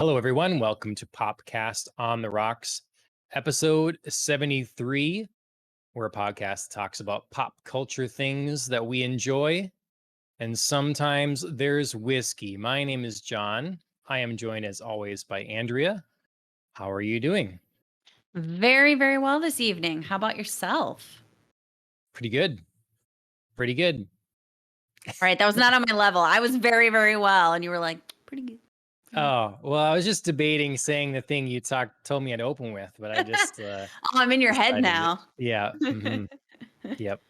Hello, everyone. Welcome to Popcast on the Rocks, episode 73. We're a podcast that talks about pop culture things that we enjoy, and sometimes there's whiskey. My name is John. I am joined, as always, by Andrea. How are you doing? Very, very well this evening. How about yourself? Pretty good. Pretty good. All right, that was not on my level. I was very, very well, and you were like, pretty good. Oh, well, I was just debating saying the thing you told me I'd open with, but I just Oh, I'm in your head decided it. now. Yeah. Yep.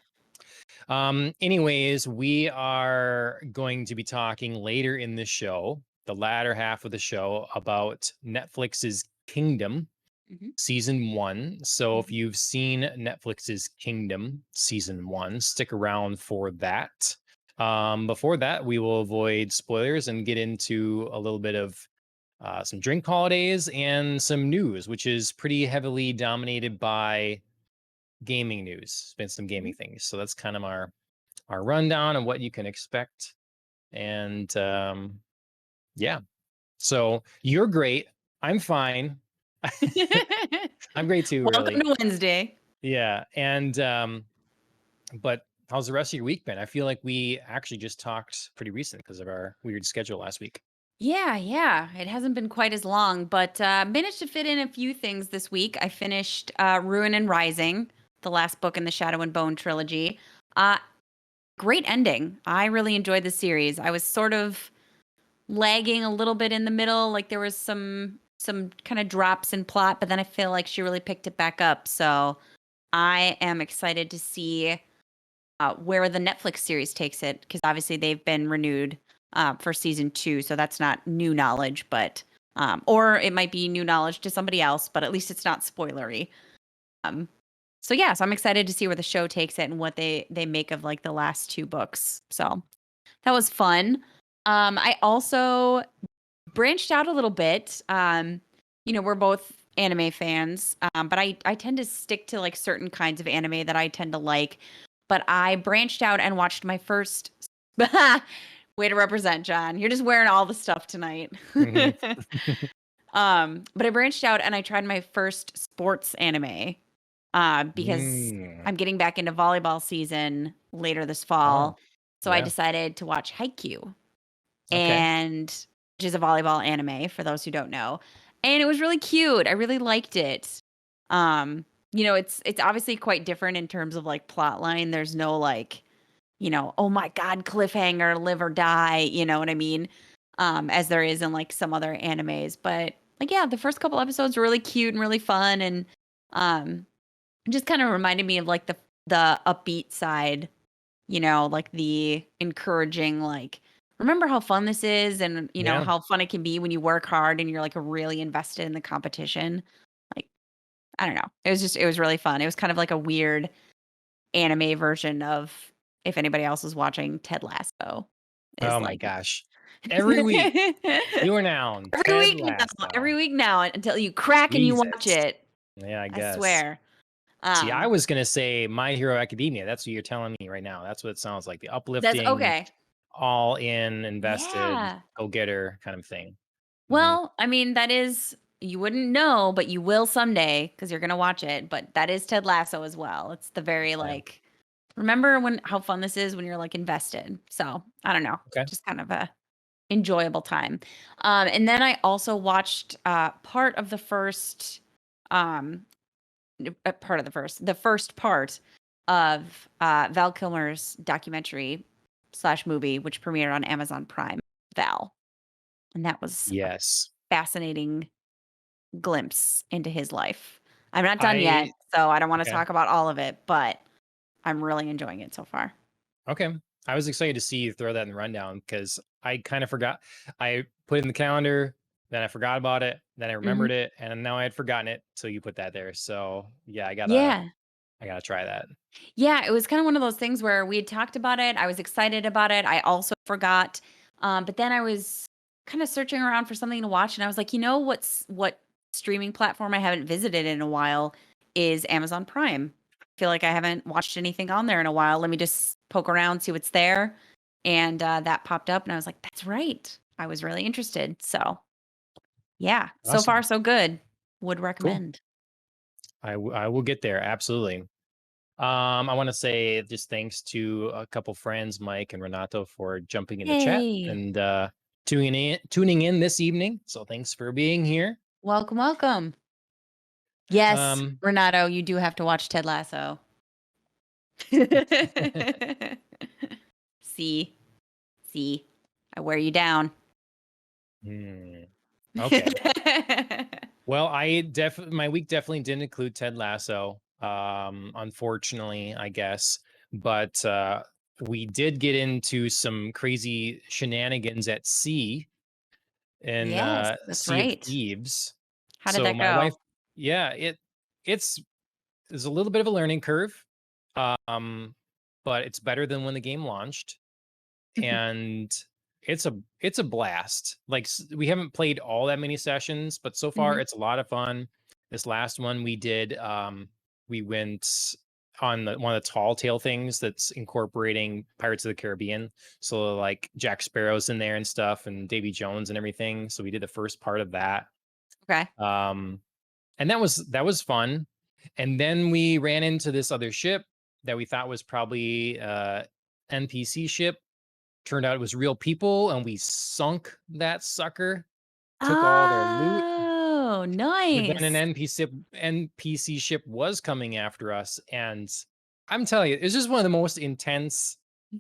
Anyways, we are going to be talking later in the show, the latter half of the show, about Netflix's Kingdom Mhm, season 1. So if mhm. you've seen Netflix's Kingdom season 1, stick around for that. Before that, we will avoid spoilers and get into a little bit of some drink holidays and some news, which is pretty heavily dominated by gaming news. It's been some gaming Mhm. things. So that's kind of our rundown of what you can expect. And yeah, so you're great. I'm fine. I'm great too, Welcome really. to Wednesday. Yeah. And but how's the rest of your week been? I feel like we actually just talked pretty recent because of our weird schedule last week. Yeah. It hasn't been quite as long, but managed to fit in a few things this week. I finished Ruin and Rising, the last book in the Shadow and Bone trilogy. Uh, Great ending. I really enjoyed the series. I was sort of lagging a little bit in the middle, like there was some kind of drops in plot, but then I feel like she really picked it back up. So I am excited to see where the Netflix series takes it, because obviously they've been renewed for season 2, so that's not new knowledge, but or it might be new knowledge to somebody else, but at least it's not spoilery. Um, so yeah, so I'm excited to see where the show takes it and what they make of like the last 2 books. So that was fun. I also branched out a little bit. We're both anime fans, but I tend to stick to like certain kinds of anime that I tend to like. But I branched out and watched my first. Way to represent, John. You're just wearing all the stuff tonight. Hmm. But I branched out and I tried my first sports anime because Mm. I'm getting back into volleyball season later this Oh, fall. So I yeah. decided to watch Haikyuu, Okay. and which is a volleyball anime for those who don't know. And it was really cute. I really liked it. It's obviously quite different in terms of like plot line. There's no like, oh my God, cliffhanger, live or die, you know what I mean? As there is in like some other animes. But like yeah, the first couple episodes were really cute and really fun, and um it just kind of reminded me of like the upbeat side, like the encouraging, like, remember how fun this is, and Yeah. how fun it can be when you work hard and you're like really invested in the competition. Like, I don't know. It was really fun. It was kind of like a weird anime version of, if anybody else is watching, Ted Lasso Oh is my like gosh. Every week, you are now every Ted week Lasso. until you crack and you watch Jesus. it. Yeah, I I guess. swear. See, I Um, was gonna say My Hero Academia. That's what you're telling me right now. That's what it sounds like. The that's uplifting, okay. all in, invested, Yeah. go getter kind of thing. Hmm. Well, I mean, that is, you wouldn't know, but you will someday because you're gonna watch it. But that is Ted Lasso as well. It's the very Yeah. like, remember when how fun this is when you're like invested. So I don't know, Okay. just kind of a enjoyable time. And then I also watched part of the first, um, the first part of Val Kilmer's documentary slash movie, which premiered on Amazon Prime, Val, and that was a Yes. fascinating glimpse into his life. I'm not done yet, I so I don't wanna okay. talk about all of it, but I'm really enjoying it so far. Okay. I was excited to see you throw that in the rundown because I kind of forgot. I put it in the calendar, then I forgot about it, then I remembered Mhm. it, and now I had forgotten it. So you put that there. So yeah, Yeah. I gotta try that. Yeah, it was kinda one of those things where we had talked about it, I was excited about it, I also forgot, but then I was kinda searching around for something to watch, and I was like, what streaming platform I haven't visited in a while is Amazon Prime. I feel like I haven't watched anything on there in a while. Let me just poke around, see what's there, and, that popped up, and I was like, "That's right." I was really interested, so Yeah, so far Awesome. so good. Would Cool. recommend. I will get there. Absolutely. I want to say just thanks to a couple friends, Mike and Renato, for jumping in the chat Hey, and tuning in this evening. So thanks for being here. welcome, welcome. Yes, Um, Renato, you do have to watch Ted Lasso. See, see, I wear you down. hmm, okay. Well, my week definitely didn't include Ted Lasso. Unfortunately, I guess, but we did get into some crazy shenanigans at sea in Yes, that's Sea of right. Thieves. How did So that my wife, go? yeah, it's there's a little bit of a learning curve, um, but it's better than when the game launched, and it's a blast. Like we haven't played all that many sessions, but so far Mhm. it's a lot of fun. This last one we did, we went on one of the tall tale things that's incorporating Pirates of the Caribbean. So like Jack Sparrow's in there and stuff, and Davy Jones and everything. So we did the first part of that. Okay. Um, and that was fun. And then we ran into this other ship that we thought was probably NPC ship. Turned out it was real people, and we sunk that sucker, took all their loot. Oh, But then nice. an NPC ship was coming after us, and I'm telling you, it's just one of the most intense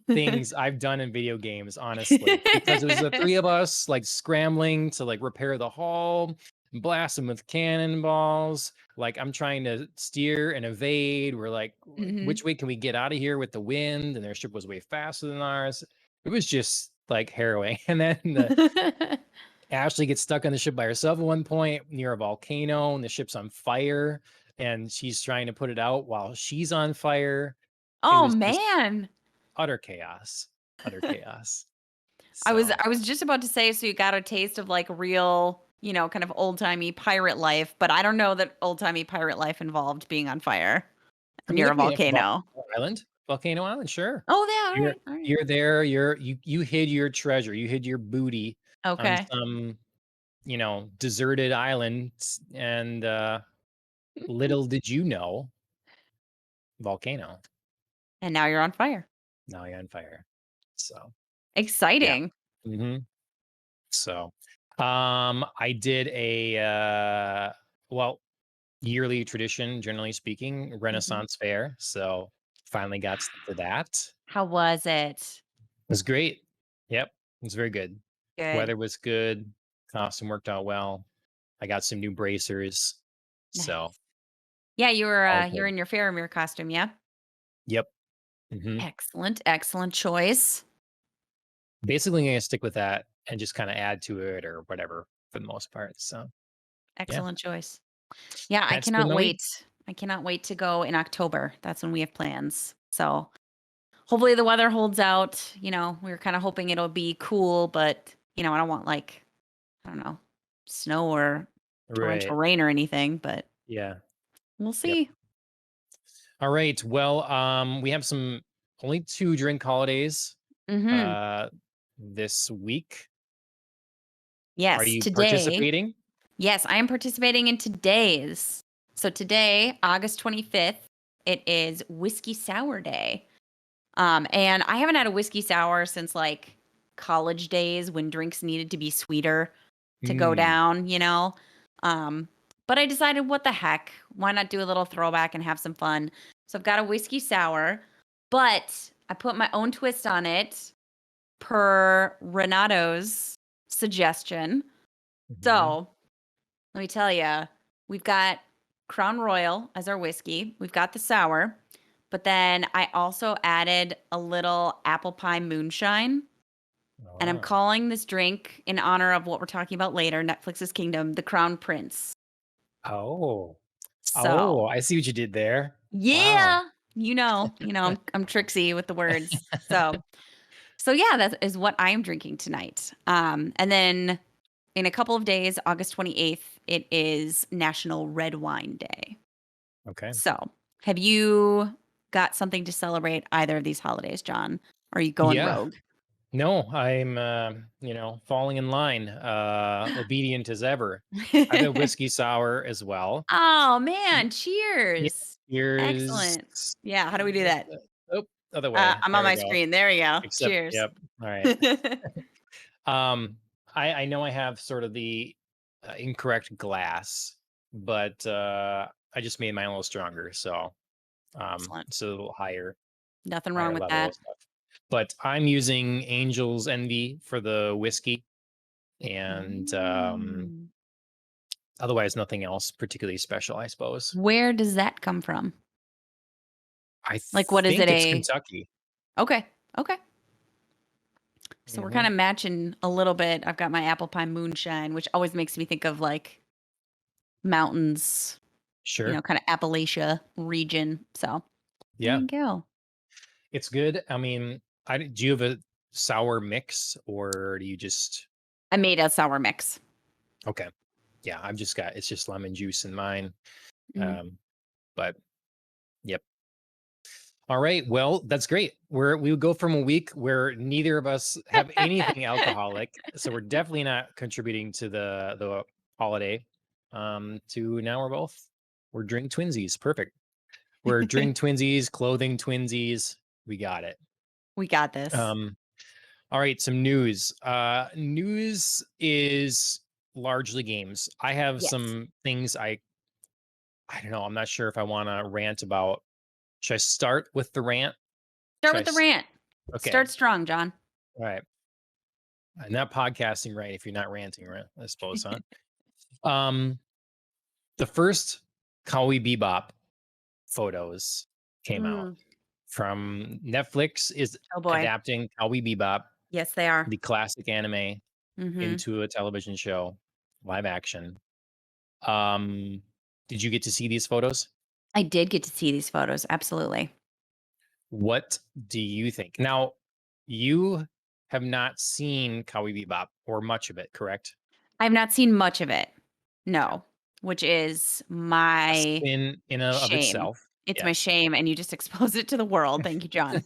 things I've done in video games, honestly, because it was the three of us like scrambling to like repair the hull, blast them with cannonballs. Like I'm trying to steer and evade. We're like, Mhm. which way can we get out of here with the wind? And their ship was way faster than ours. It was just like harrowing. And then Ashley gets stuck on the ship by herself at one point near a volcano, and the ship's on fire, and she's trying to put it out while she's on fire. It Oh, was just man. utter chaos, utter chaos. I was So, I was just about to say, so you got a taste of, like, real, kind of old-timey pirate life, but I don't know that old-timey pirate life involved being on fire I mean, near it a can be volcano. Volcano Island, sure. Oh, yeah, You're alright, alright. you're there, you hid your treasure, you hid your booty on Okay. some, deserted island, and, little did you know, volcano. And now you're on fire. Now you're on fire. So, yeah. Exciting. Mhm. So, I did a, well, yearly tradition, generally speaking, Mhm. Renaissance fair, so finally got to that. How was it? It was great. Yep, it was very good. Good. Weather was good, costume worked out well. I got some new bracers, Nice. so Yeah, all you're good. in your Faramir costume, yeah? Yep. Mhm. Excellent, excellent choice. Basically gonna stick with that and just kinda add to it or whatever for the most part, so, yeah. Excellent choice. Yeah, I That's been cannot my week. wait. I cannot wait to go in October. That's when we have plans. So, hopefully the weather holds out. We were kind of hoping it'll be cool, but, I don't want, like, I don't know, snow or torrential Right. rain or anything, but Yeah. we'll Yep. see. All right. Well, we have some only 2 drink holidays, Mhm. uh, this week. Are Yes, you today. participating? Yes, I am participating in today's. So today, August 25th, it is Whiskey Sour Day. And I haven't had a whiskey sour since, like, college days when drinks needed to be sweeter to go Mm, down. Um, but I decided, what the heck? Why not do a little throwback and have some fun? So I've got a whiskey sour, but I put my own twist on it per Renato's suggestion. mhm. So let me tell you, we've got Crown Royal as our whiskey. We've got the sour, but then I also added a little apple pie moonshine. And I'm Oh. calling this drink in honor of what we're talking about later, Netflix's Kingdom, the Crown Prince. Oh. So, Oh, I see what you did there. Wow. yeah, I'm tricksy with the words. So yeah, that is what I'm drinking tonight. And then in a couple of days, August 28th, it is National Red Wine Day. Okay. So, have you got something to celebrate either of these holidays, John? Or are you going Yeah. rogue? No, I'm falling in line, obedient as ever. I have a whiskey sour as well. Oh, Y- man, Yeah, cheers. here's Excellent. Yeah, how do we do that? oh, other way. I'm on There we my go. screen. There we go. Except, Cheers. yep. All right. Um, I know I have sort of the incorrect glass, but I just made mine a little stronger, so Excellent. it's a little Nothing wrong higher with level that. of stuff. But I'm using Angel's Envy for the whiskey, and Mm. otherwise nothing else particularly special, I suppose. Where does that come from? I Like, what is it think it's a Kentucky. Okay, okay. So we're Hmm. kinda matching a little bit. I've got my apple pie moonshine, which always makes me think of, like, mountains, Sure. kinda Appalachia region, so there Yeah, you go. it's good. I mean, do you have a sour mix, or do you just I made a sour mix. okay? Yeah, I've just got it's just lemon juice in mine. Mhm. Um, but yep. All right. Well, that's great. We would go from a week where neither of us have anything alcoholic, so we're definitely not contributing to the holiday. To now we're drink twinsies. Perfect. We're drink twinsies, clothing twinsies. We got it. We got this. Um, all right, some news. News is largely games. I have Yes. some things I don't know. I'm not sure if I want to rant about. Should I start with the rant? Start Should I? with the rant. Okay. Start strong, John. All right. Not podcasting, right? If you're not ranting, right? I suppose, huh? Um, the first Cowboy Bebop photos came out Mm. from Netflix is Oh, boy. adapting Cowboy Bebop, Yes, they are. the classic anime, Mhm. into a television show, live action. Um, did you get to see these photos? I did get to see these photos, absolutely. What do you think? Now, you have not seen Cowboy Bebop or much of it, correct? I've not seen much of it. Okay. No, which is A my sin in and of shame. itself. It's my Yes. shame, and you just exposed it to the world. Thank you, John.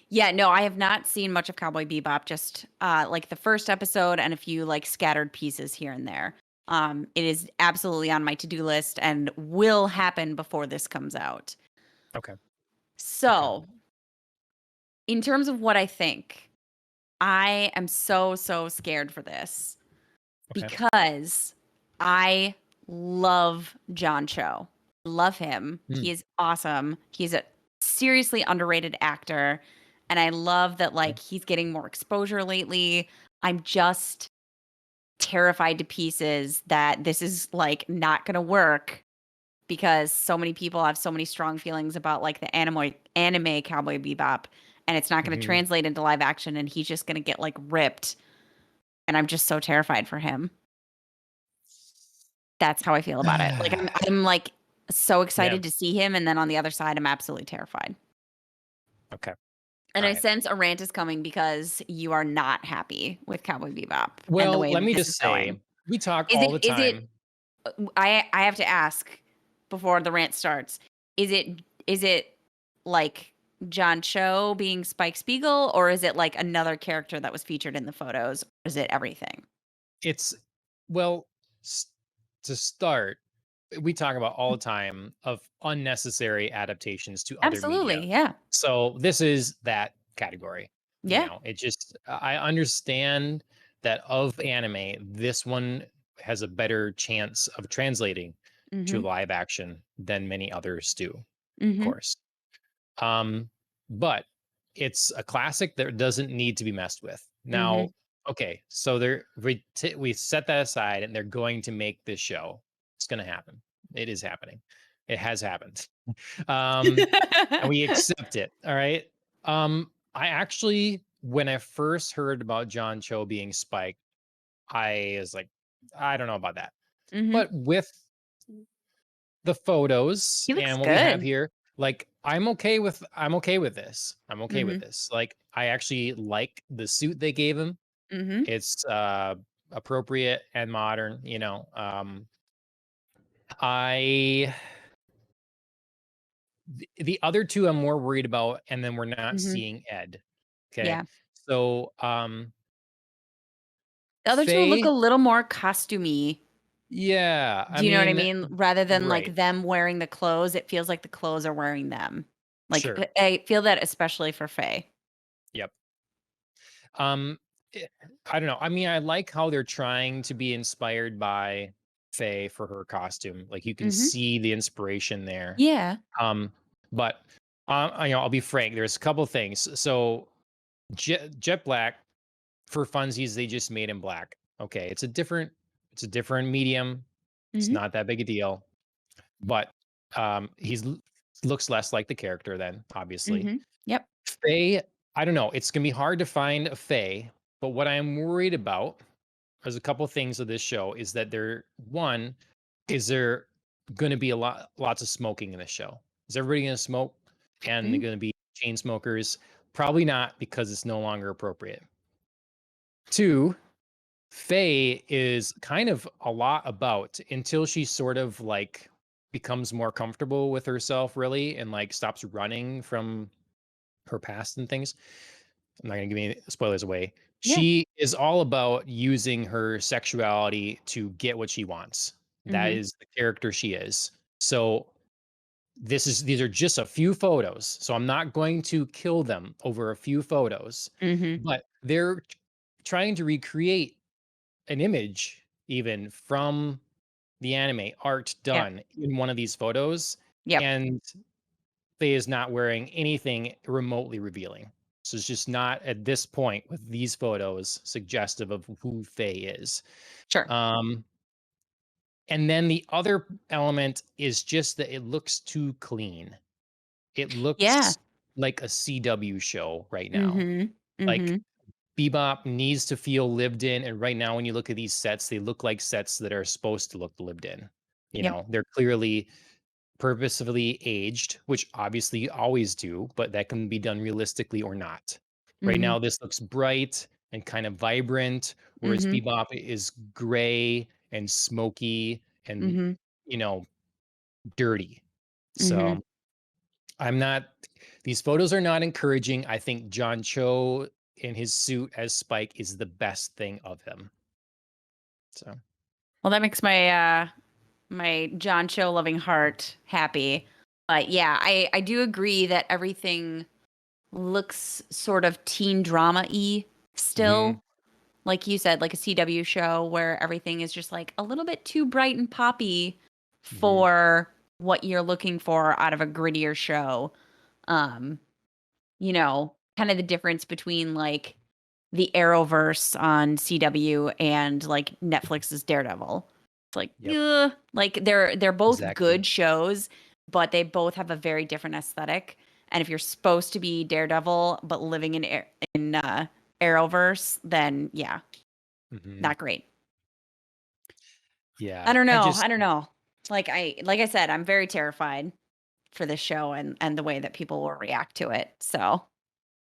Yeah, no, I have not seen much of Cowboy Bebop, just, like, the first episode and a few, like, scattered pieces here and there. It is absolutely on my to-do list and will happen before this comes out. Okay. Okay. So, in terms of what I think, I am so, so scared for this Okay. because I love John Cho. Love him. Mm, He is awesome. He's a seriously underrated actor, and I love that, okay. like, he's getting more exposure lately. I'm just terrified to pieces that this is, like, not gonna work because so many people have so many strong feelings about, like, the anime Cowboy Bebop, and it's not gonna Mhm. translate into live action, and he's just gonna get, like, ripped, and I'm just so terrified for him. That's how I feel about it. Like, I'm, like, so Yeah. excited to see him, and then on the other side, I'm absolutely terrified. Okay. And I Alright. sense a rant is coming because you are not happy with Cowboy Bebop and the Well, way let that me this is just going. say, we talk Is all it the is it time. I have to ask before the rant starts. Is it like John Cho being Spike Spiegel, or is it like another character that was featured in the photos? Or is it everything? It's well, s to start, we talk about all the time of unnecessary adaptations to other media. Absolutely. Yeah. So, this is that category. Yeah. It just I understand that of anime, this one has a better chance of translating to Mhm. live action than many others do, of Mhm. course. Um, but it's a classic that doesn't need to be messed with. Now, Mhm. okay, so we set that aside, and they're going to make this show. It's going to happen. It is happening. It has happened. And we accept it. All right. I actually, when I first heard about John Cho being Spike, I was like, I don't know about that. Mhm. But with the photos He looks and what we have good. here, like I'm okay with this. I'm okay with Mhm. this. Like I actually like the suit they gave him. Mhm. It's appropriate and modern, I the other two I'm more worried about, and then we're not Mhm. seeing Ed. Okay. Yeah. So, The other two look a Faye, little more costumey. yeah, I Do you know what I mean, mean? Rather than right. like them wearing the clothes, it feels like the clothes are wearing them. Like Sure. I feel that especially for Faye. Yep. Um, eh, I don't know. I mean, I like how they're trying to be inspired by Faye for her costume. Like you can Mhm. see the inspiration there. Yeah. Um, but I'll be frank. There's a couple things. So Jet Black for funsies, they just made him black. Okay, it's a different medium. It's Mhm. not that big a deal. But looks less like the character then, obviously. Mhm. Yep. Faye, I don't know. It's gonna be hard to find a Faye, but what I am worried about, there's a couple things of this show, is that is there gonna be lots of smoking in this show? Is everybody gonna smoke? And they're Mm. gonna be chain smokers? Probably not, because it's no longer appropriate. Two, Faye is kind of a lot about, until she sort of like becomes more comfortable with herself, really, and like stops running from her past and things. I'm not gonna give any spoilers away. Yeah. She is all about using her sexuality to get what she wants. That Mhm. is the character she is. So these are just a few photos. So I'm not going to kill them over a few photos, Mhm. but they're trying to recreate an image even from the anime art Yep. done in one of these photos, Yep. and Faye is not wearing anything remotely revealing. So it's just not at this point with these photos suggestive of who Faye is. Sure. Um, and then the other element is just that it looks too clean. It Yeah. looks like a CW show right now. Mhm. Like Mhm. Bebop needs to feel lived in, and right now when you look at these sets, they look like sets that are supposed to look lived in. Yep. They're clearly purposefully aged, which obviously you always do, but that can be done realistically or not. Right Mhm. now, this looks bright and kind of vibrant, whereas Mhm. Bebop is gray and smoky and, Mhm. you know, dirty. Mhm. So I'm not, these photos are not encouraging. I think John Cho in his suit as Spike is the best thing of him. So, Well, that makes my John Cho loving heart happy. But yeah, I do agree that everything looks sort of teen drama-y mhm, still. Like you said, like a CW show where everything is just like a little bit too bright and poppy mhm, for what you're looking for out of a grittier show. Um, kind of the difference between like the Arrowverse on CW and like Netflix's Daredevil. It's like, yep, like they're both exactly. good shows, but they both have a very different aesthetic. And if you're supposed to be Daredevil but living in Arrowverse, then yeah, Mhm. not great. I Yeah, don't I know. just I don't know. Like I said, I'm very terrified for this show and the way that people will react to it. So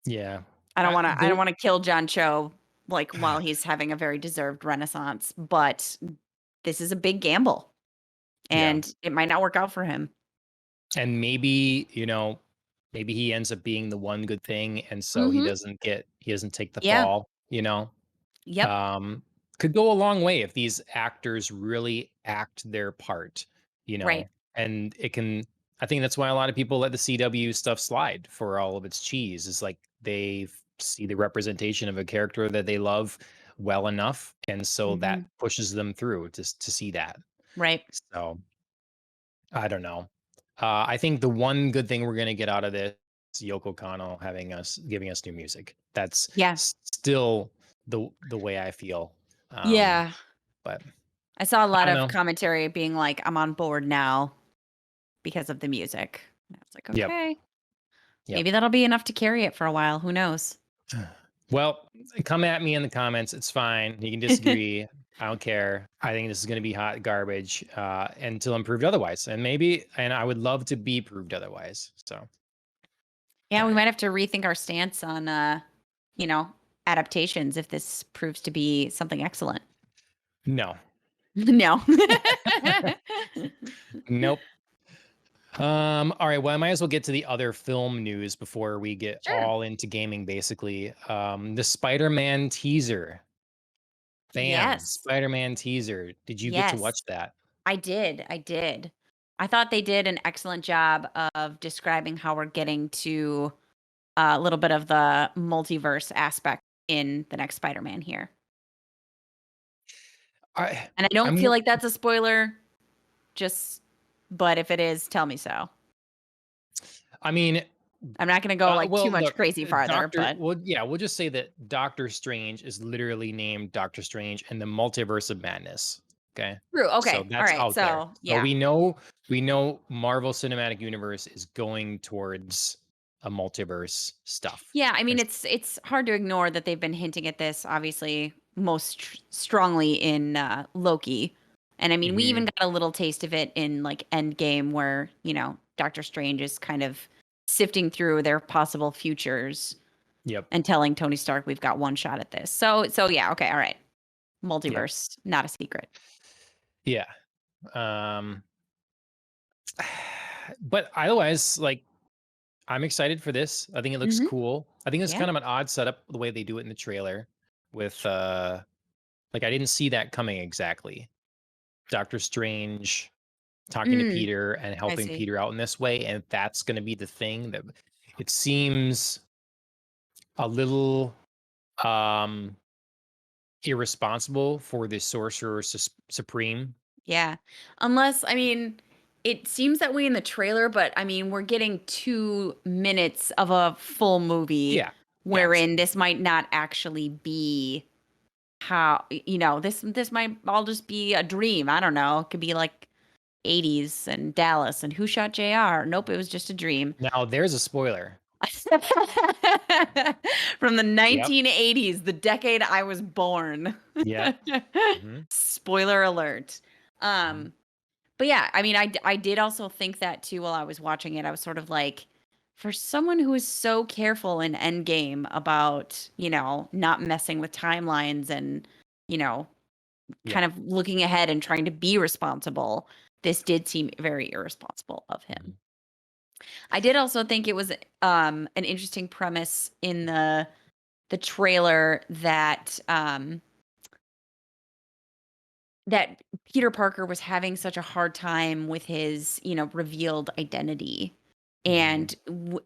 yeah. I don't There want to kill John Cho like while he's having a very deserved renaissance, but this is a big gamble yeah. and it might not work out for him. And maybe, maybe he ends up being the one good thing, and so Mhm. he doesn't take the Yeah. fall. Yep. Um, could go a long way if these actors really act their part, you Right. know, and it can, I think that's why a lot of people let the CW stuff slide for all of its cheese, is like they see the representation of a character that they love well enough. And so that Mhm. pushes them through to see that. Right. So I don't know. I think the one good thing we're gonna get out of this is Yoko Kanno giving us new music. That's Yeah. still the way I feel. Um, Yeah. but I saw a I lot don't of know. commentary being like, I'm on board now because of the music. And I was like, Yep, okay, yep. maybe that'll be enough to carry it for a while. Who knows? Well, come at me in the comments. It's fine. You can disagree. I don't care. I think this is going to be hot garbage until I'm proved otherwise. And I would love to be proved otherwise. So, all Yeah, we right. might have to rethink our stance on you know, adaptations if this proves to be something excellent. No, No. nope. All right. Well, I might as well get to the other film news before we get Sure. all into gaming, basically. The Spider-Man teaser. Yes. Spider-Man teaser. Did you get to Yes. watch that? I did. I did. I thought they did an excellent job of describing how we're getting to a little bit of the multiverse aspect in the next Spider-Man here. I And I don't I'm feel like that's a spoiler, just but if it is, tell me so. I mean, I'm not gonna go, like, too well, much look, crazy farther, Doctor. but Well, yeah, we'll just say that Doctor Strange is literally named Doctor Strange and the Multiverse of Madness. Okay, true, so okay, that's alright, out there. so, So yeah. we know Marvel Cinematic Universe is going towards a multiverse stuff. Yeah, I mean, And it's hard to ignore that they've been hinting at this, obviously, most strongly in, Loki, and, I mean, we even mhm, got a little taste of it in, like, Endgame where, Doctor Strange is kind of sifting through their possible futures yep, and telling Tony Stark, "We've got one shot at this." So yeah, okay, alright. yep, Multiverse, not a secret. yeah. Um, but otherwise, like, I'm excited for this. I think it looks Mhm. cool. I think it's Yeah. kind of an odd setup the way they do it in the trailer with like I didn't see that coming exactly. Doctor Strange talking to Mm, Peter and I helping see. Peter out in this way, and that's going to be the thing that it seems a little um irresponsible for the Sorcerer Supreme. Yeah. Unless, I mean, it seems that way in the trailer, but I mean, we're getting 2 minutes of a full movie Yeah, yeah, wherein this might not actually be how this might all just be a dream. I don't know. It could be like 80s and Dallas and Who Shot JR? Nope, it was just a dream. now there's a spoiler. From the Yep, 1980s, the decade I was born. yep, hmm, Spoiler alert. hmm, Um, but yeah, I mean, I did also think that too while I was watching it. I was sort of like, for someone who is so careful in Endgame about, not messing with timelines and, you know, kind yeah. of looking ahead and trying to be responsible, this did seem very irresponsible of him. Mhm. I did also think it was an interesting premise in the trailer that Peter Parker was having such a hard time with his, revealed identity. Mhm. And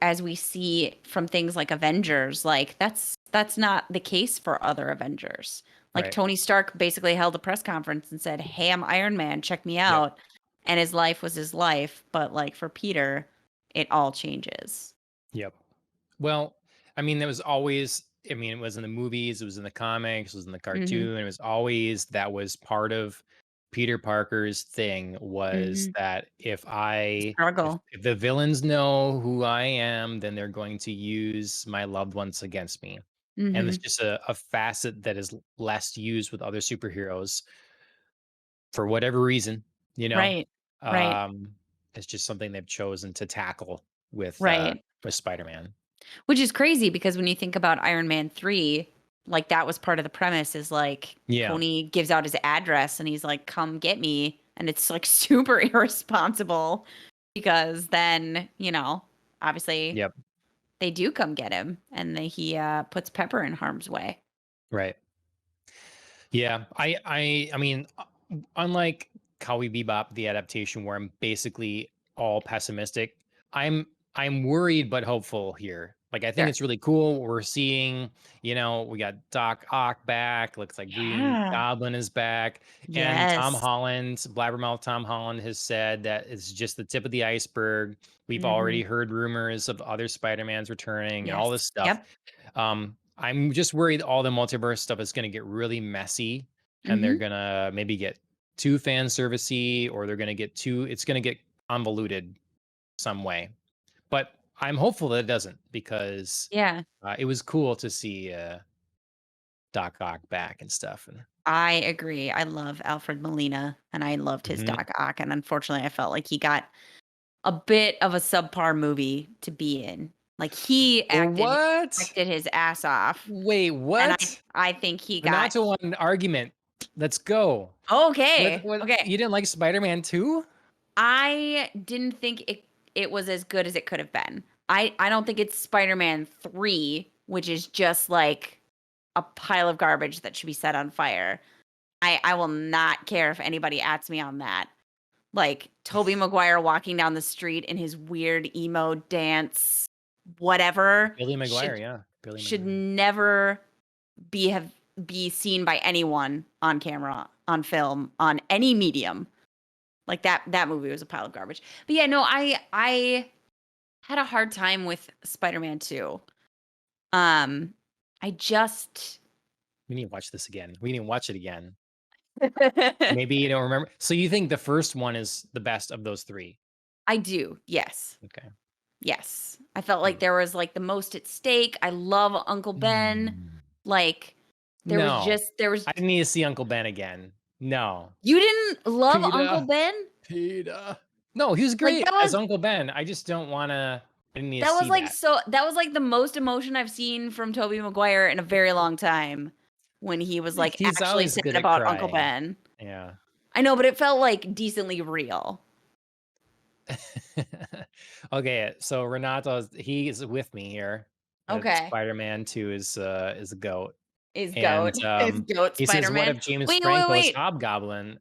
as we see from things like Avengers, like that's not the case for other Avengers. Like Right. Tony Stark basically held a press conference and said, "Hey, I'm Iron Man, check me Yep. out." And his life was his life, but like for Peter, it all changes. Yep. Well, I mean, there was always, I mean, it was in the movies, it was in the comics, it was in the Mhm. cartoon, it was always that was part of Peter Parker's thing was Mhm. that Struggle. if the villains know who I am, then they're going to use my loved ones against me. And it's Mhm. just a facet that is less used with other superheroes for whatever reason, you know. Right. Right. Um, it's just something they've chosen to tackle Right. with Spider-Man. Which is crazy because when you think about Iron Man 3, like that was part of the premise is like Yeah. Tony gives out his address and he's like, "Come get me." And it's like super irresponsible because then, obviously Yep. they do come get him and he puts Pepper in harm's way. Right. Yeah. I mean, unlike Cowboy Bebop, the adaptation where I'm basically all pessimistic, I'm worried but hopeful here. Like I think Sure. it's really cool. We're seeing, we got Doc Ock back. Looks like Green Yeah. Goblin is back, and Tom Yes. Holland, Blabbermouth Tom Holland has said that it's just the tip of the iceberg. We've already Mhm. heard rumors of other Spider-Mans returning and all this Yes. stuff. Yep. I'm just worried all the multiverse stuff is going to get really messy, and they're Mhm. gonna maybe get too fan servicey, or they're gonna get too. It's gonna get convoluted some way. But I'm hopeful that it doesn't because Yeah. it was cool to see Doc Ock back and stuff. And I agree. I love Alfred Molina and I loved his mhm. Doc Ock and unfortunately I felt like he got a bit of a subpar movie to be in. Like, he What? acted his ass off, Wait, and what? I think he We're not got to one argument. Let's go. okay, What? okay. You didn't like Spider-Man 2? I didn't think it it was as good as it could have been. I don't think it's Spider-Man 3, which is just like a pile of garbage that should be set on fire. I will not care if anybody ats me on that. Like Tobey Maguire walking down the street in his weird emo dance whatever Billy Maguire, should yeah, Billy should Maguire. never be seen by anyone on camera, on film, on any medium. Like that movie was a pile of garbage. But yeah, no, I had a hard time with Spider-Man 2. Um I just We need to watch this again. We need to watch it again. Maybe you don't remember. So you think the first one is the best of those 3? I do. Yes. Okay. Yes. I felt like Hmm. there was like the most at stake. I love Uncle Ben. Mm. Like No, there was I need to see Uncle Ben again. No. you didn't love Uncle Peter, Ben? Peter. No, he was Like great as Uncle Ben. I just don't wanna I didn't need to see that. that was like the most emotion I've seen from Tobey Maguire in a very long time when he was like He's actually always sad good at about Uncle crying. Ben. Yeah. I know, but it felt like decently real. Okay, so he is with me here. That Okay. Spider-Man 2 is a goat. Is And, goat is goat he says, "What Spider-Man. if James Wait, wait, Franco is wait. Hobgoblin?" And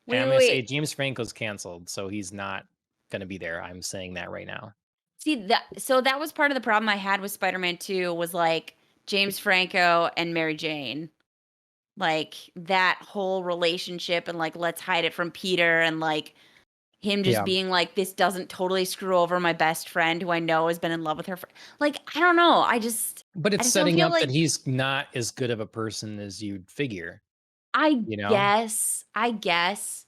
Wait, I'm wait, gonna say wait. James Franco's canceled, so he's not gonna be there. I'm saying that right now. See that was part of the problem I had with Spider-Man 2 was like James Franco and Mary Jane. Like that whole relationship and like let's hide it from Peter and like him just Yeah. being like this doesn't totally screw over my best friend who I know has been in love with her for like I don't know. But I it's just don't setting feel up that like he's not as good of a person as you'd figure, you know? I guess,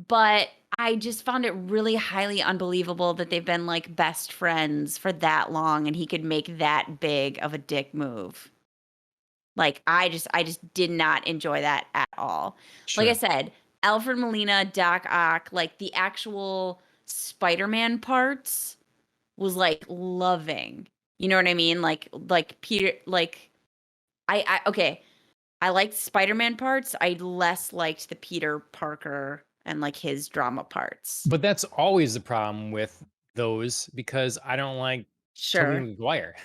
but I just found it really highly unbelievable that they've been like best friends for that long and he could make that big of a dick move. Like, I just did not enjoy that at all. Like I Sure. said, Alfred Molina, Doc Ock, like, the actual Spider-Man parts was, like, loving. You know what I mean? Like, Peter like, I okay, I liked Spider-Man parts, I less liked the Peter Parker and, like, his drama parts. But that's always the problem with those because I don't like Tobey Sure. Maguire.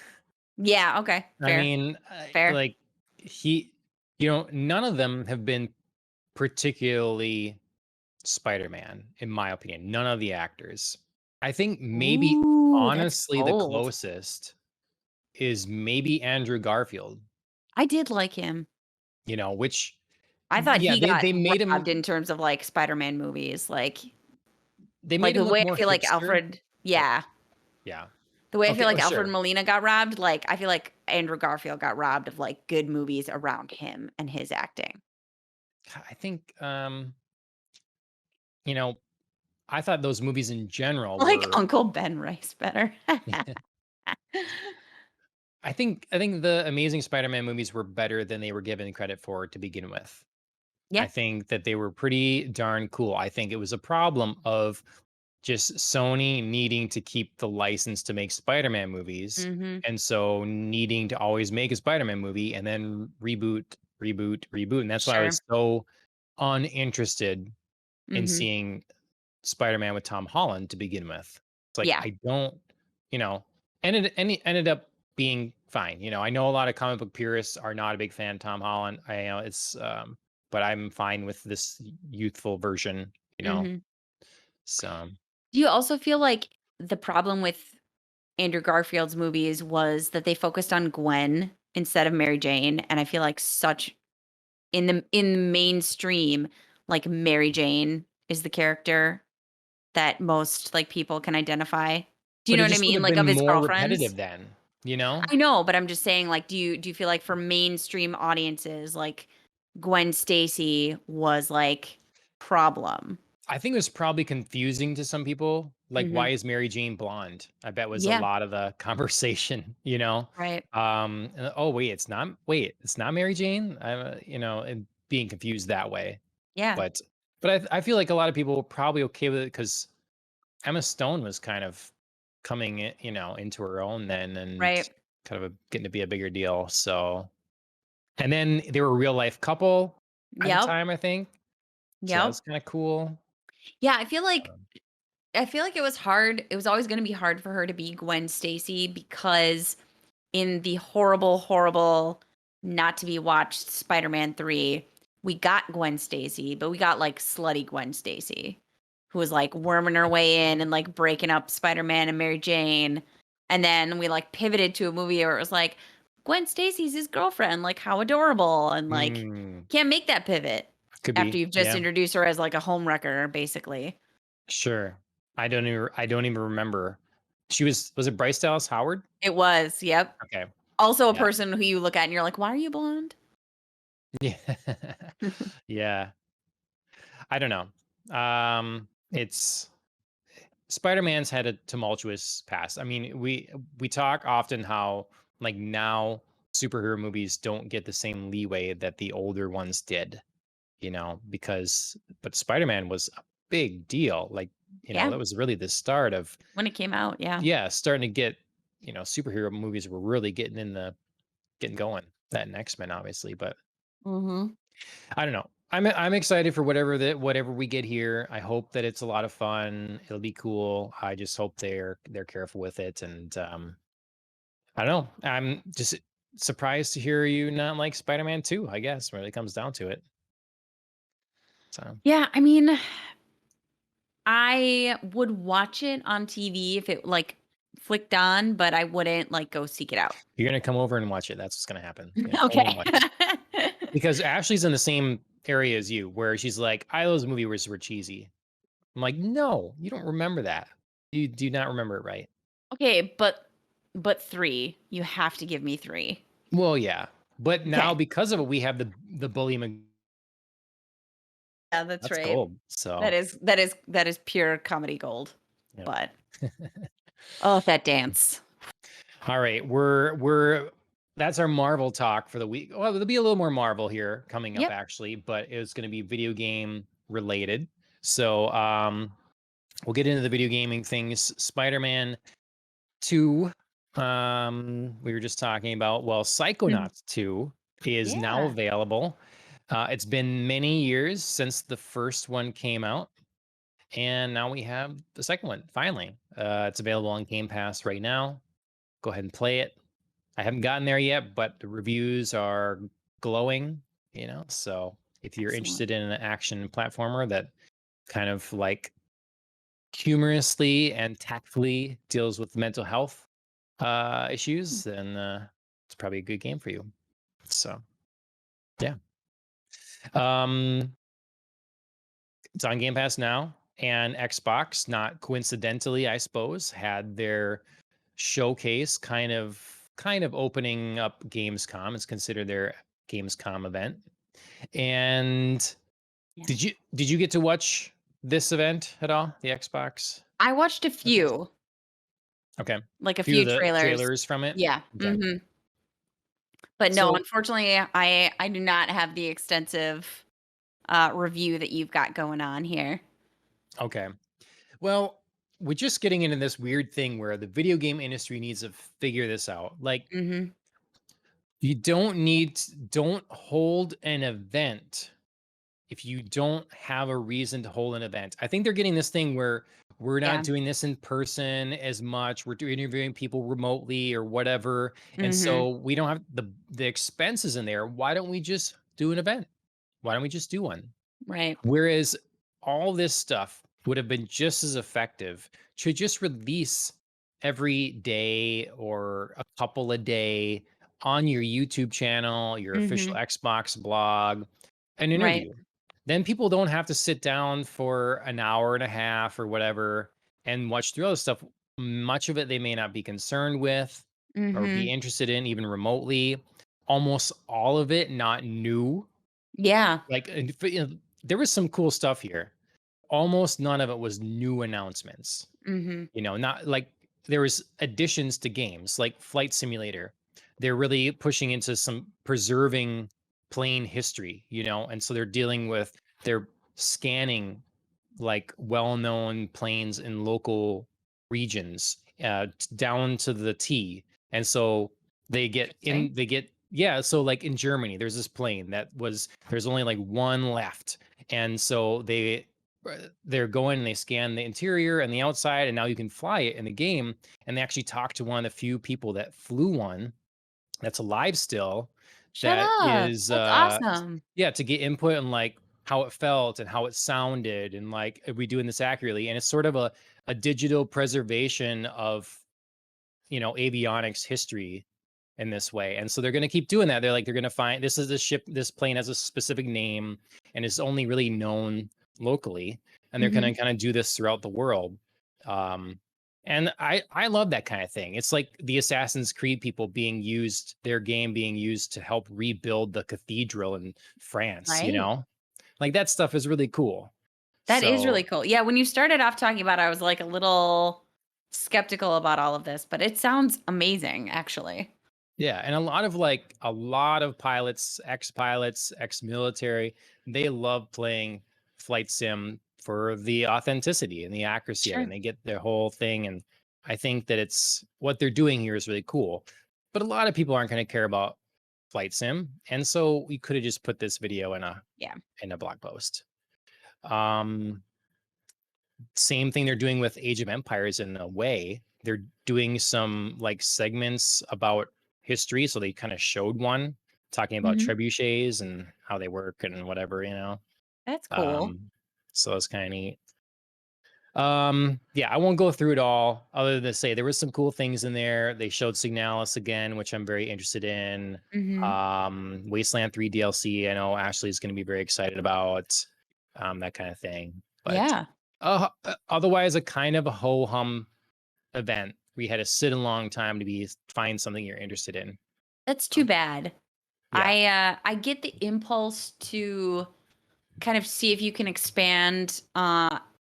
Yeah, okay, I fair, mean, fair. like, he none of them have been particularly Spider-Man, in my opinion. None of the actors. I think maybe, Ooh, that's honestly, the bold. closest is maybe Andrew Garfield, I did like him. which I thought yeah, he they got they made robbed him in terms of, like, Spider-Man movies, like, the look way I more feel like hipster. Alfred Oh, yeah. yeah. The way I feel Okay, oh, like Alfred sure. Molina got robbed, like, I feel like Andrew Garfield got robbed of, like, good movies around him and his acting. I think, you know, I thought those movies in general Like were Uncle Ben Rice better. I think the Amazing Spider-Man movies were better than they were given credit for to begin with. I Yeah. think that they were pretty darn cool. I think it was a problem of just Sony needing to keep the license to make Spider-Man movies, Mhm. and so needing to always make a Spider-Man movie and then reboot, reboot, reboot, and that's why I Sure. was so uninterested in Mhm. seeing Spider-Man with Tom Holland to begin with. It's like Yeah. I don't, you know, and it ended up being fine. I know a lot of comic book purists are not a big fan of Tom Holland. I know it's but I'm fine with this youthful version, you know. Mhm. So Do you also feel like the problem with Andrew Garfield's movies was that they focused on Gwen instead of Mary Jane, and I feel like such in the mainstream, like, Mary Jane is the character that most, like, people can identify. Do you but know it what I just would mean? have Like, been of his more repetitive girlfriends? then, you know? I know, but I'm just saying, like, do you feel like for mainstream audiences, like, Gwen Stacy was, like, problem? I think it was probably confusing to some people. Like, why Mhm. is Mary Jane blonde? I bet was a Yeah, lot of the conversation, you know? right. Oh, wait, it's not Mary Jane? And being confused that way. Yeah, But I feel like a lot of people were probably okay with it because Emma Stone was kind of coming into her own then and right. kind of getting to be a bigger deal. So, and then they were a real life couple at the Yep, time, I think. So that yep. was kind of cool. Yeah, I feel like Um, I feel like it was hard. It was always going to be hard for her to be Gwen Stacy because in the horrible, horrible, not to be watched Spider-Man 3, we got Gwen Stacy, but we got like slutty Gwen Stacy, who was like worming her way in and like breaking up Spider-Man and Mary Jane. And then we like pivoted to a movie where it was like, Gwen Stacy's his girlfriend, like how adorable. And like, Mm, can't make that pivot could after be. you've just Yeah, introduced her as like a homewrecker, basically. sure. I don't even remember. Was it Bryce Dallas Howard? It was, yep. Okay. Also a Yeah. person who you look at and you're like, why are you blonde? Yeah. Yeah. I don't know. It's Spider-Man's had a tumultuous past. I mean, we talk often how like now superhero movies don't get the same leeway that the older ones did, because but Spider-Man was a big deal. Like, Yeah, that was really the start of, when it came out, yeah. yeah, starting to get, superhero movies were really getting going. That and X-Men obviously, but Mhm. I don't know. I'm excited for whatever we get here. I hope that it's a lot of fun. It'll be cool. I just hope they're careful with it. And I don't know. I'm just surprised to hear you not like Spider-Man 2, I guess, when it comes down to it. So Yeah, I mean, I would watch it on TV if it, like, flicked on, but I wouldn't, like, go seek it out. you're gonna come over and watch it. That's what's gonna happen. You're gonna come over and Okay. watch it. Because Ashley's in the same area as you, where she's like, I those movies were cheesy. I'm like, no, you don't remember that. You do not remember it right. Okay, but 3. You have to give me 3. Well, yeah. But now Okay. because of it, we have the Bully Yeah, that's That's right. gold. So, That is pure comedy gold. yeah. But, oh, that dance. All right, we're that's our Marvel talk for the week. Well, there'll be a little more Marvel here coming up Yep. actually, but it's going to be video game related. So, we'll get into the video gaming things. Spider-Man 2, we were just talking about. Well, Mhm. Psychonauts 2 is now Yeah. available. It's been many years since the first one came out. And now we have the second one, finally. It's available on Game Pass right now. Go ahead and play it. I haven't gotten there yet, but the reviews are glowing, So if you're Excellent. interested in an action platformer that kind of like humorously and tactfully deals with mental health issues, then it's probably a good game for you. So, yeah. Um, It's on Game Pass now, and Xbox, not coincidentally, I suppose, had their showcase kind of opening up Gamescom. It's considered their Gamescom event. And Yeah. did you get to watch this event at all? The Xbox I watched a showcase? few, Okay. A like a few of few the trailers. trailers from it. Yeah. Okay. Mhm. But no, So, unfortunately, I do not have the extensive, review that you've got going on here. okay. Well, we're just getting into this weird thing where the video game industry needs to figure this out. Like, Mhm. you don't hold an event if you don't have a reason to hold an event. I think they're getting this thing where we're not Yeah. doing this in person as much. We're interviewing people remotely or whatever. And Mhm. so we don't have the expenses in there. Why don't we just do an event? Why don't we just do one? Right. Whereas all this stuff would have been just as effective to just release every day or a couple a day on your YouTube channel, your official Mhm. Xbox blog, an Right. interview. Then people don't have to sit down for an hour and a half or whatever and watch through all this stuff. Much of it they may not be concerned with or be Mhm. interested in, even remotely. Almost all of it not new. Yeah. Like, there was some cool stuff here. Almost none of it was new announcements. Mhm. Not like there was additions to games like Flight Simulator. They're really pushing into some preserving plane history, and so they're scanning like well-known planes in local regions down to the T. And so Interesting. yeah, so like in Germany there's this plane there's only like one left, and so they're going and they scan the interior and the outside, and now you can fly it in the game. And they actually talked to one of the few people that flew one that's alive still, Shut that up. is That's awesome. yeah, to get input on like how it felt and how it sounded, and like, are we doing this accurately? And it's sort of a digital preservation of, avionics history in this way. And so they're going to keep doing that. They're going to find, this is a ship, this plane has a specific name and is only really known locally. And they're going Hmm. to kind of do this throughout the world. Um, and I love that kind of thing. It's like the Assassin's Creed people their game being used to help rebuild the cathedral in France, Right. like that stuff is really cool. That is really So cool. Yeah, when you started off talking about it, I was like a little skeptical about all of this, but it sounds amazing, actually. yeah, and a lot of pilots, ex-pilots, ex-military, they love playing flight sim for the authenticity and the accuracy of it. Sure. And they get their whole thing, and I think that it's what they're doing here is really cool. But a lot of people aren't going to care about flight sim, and so we could have just put this video Yeah. in a blog post. Um, Same thing they're doing with Age of Empires in a way. They're doing some like segments about history. So they kind of showed one talking about Hmm. trebuchets. And how they work and whatever. That's cool. Um, so it's kind of neat. Yeah, I won't go through it all other than to say there was some cool things in there. They showed Signalis again, which I'm very interested in. Hmm. Wasteland 3 DLC, I know Ashley's going to be very excited about, that kind of thing. But Yeah. otherwise, a kind of a ho hum event. We had to sit a long time to find something you're interested in. That's too Um, bad. yeah. I get the impulse to kind of see if you can expand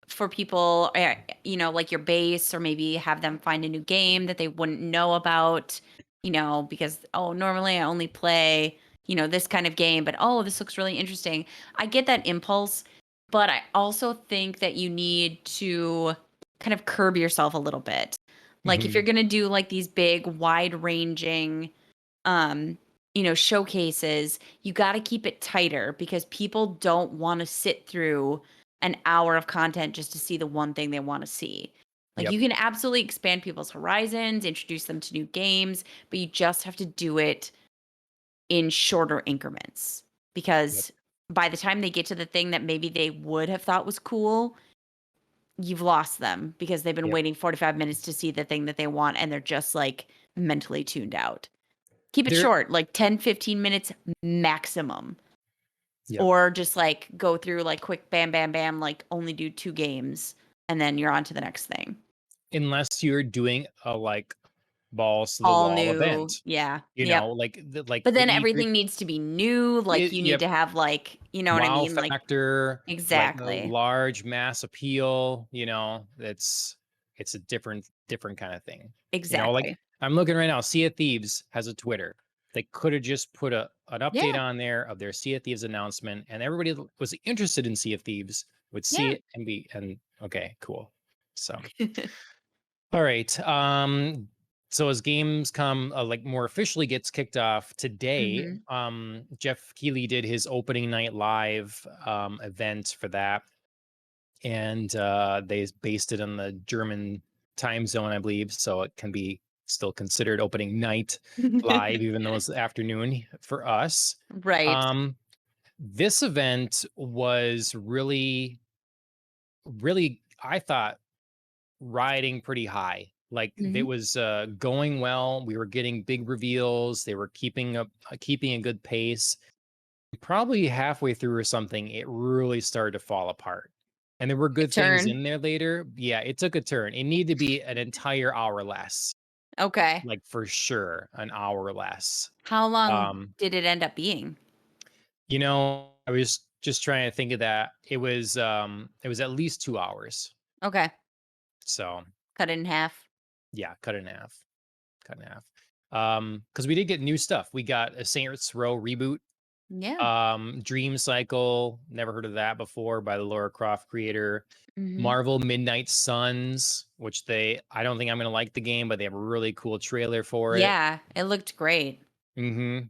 for people, like your base, or maybe have them find a new game that they wouldn't know about, because normally I only play, this kind of game, but this looks really interesting. I get that impulse, but I also think that you need to kind of curb yourself a little bit. Like if you're Hmm. going to do like these big wide-ranging um showcases, you got to keep it tighter because people don't want to sit through an hour of content just to see the one thing they want to see. Like Yep. you can absolutely expand people's horizons, introduce them to new games, but you just have to do it in shorter increments Yep. because by the time they get to the thing that maybe they would have thought was cool, you've lost them because they've been Yep. waiting 45 minutes to see the thing that they want and they're just like mentally tuned out. Keep it There. short, like 10, 15 minutes maximum. Yep. Or just like go through like quick bam, bam, bam, like only do 2 games and then you're on to the next thing. Unless you're doing a like balls to the All wall new. event, Yeah. Yep. like But the then E3. everything needs to be new. Like you need Yep. to have like, you know what I Wow mean? Like factor, like a exactly. large mass appeal. It's a different kind of thing. Like Exactly. I'm looking right now. Sea of Thieves has a Twitter. They could have just put an update Yeah. on there of their Sea of Thieves announcement, and everybody that was interested in Sea of Thieves would see Yeah. it and okay, cool. So all right. So as Gamescom like more officially gets kicked off today, Mhm. Jeff Keighley did his opening night live event for that, and they based it on the German time zone, I believe, so it can be still considered opening night live, even though it's afternoon for us. Right. Um, this event was really, really, I thought, riding pretty high. Like it Mhm. was going well. We were getting big reveals. They were keeping a good pace. Probably halfway through or something, it really started to fall apart. And there were Took a good things turn. in there later. Yeah, it took a turn. It needed to be an entire hour less, Okay. like for sure, an hour less. How long Um, did it end up being? I was just trying to think of that. It was at least 2 hours. Okay. So Cut it in half. yeah, cut it in half. Cut in half. Because we did get new stuff. We got a Saints Row reboot. Yeah. Dream Cycle, never heard of that before, by the Laura Croft creator. Mhm. Marvel Midnight Suns, which I don't think I'm gonna like the game, but they have a really cool trailer for it. Yeah, it looked great. Hmm.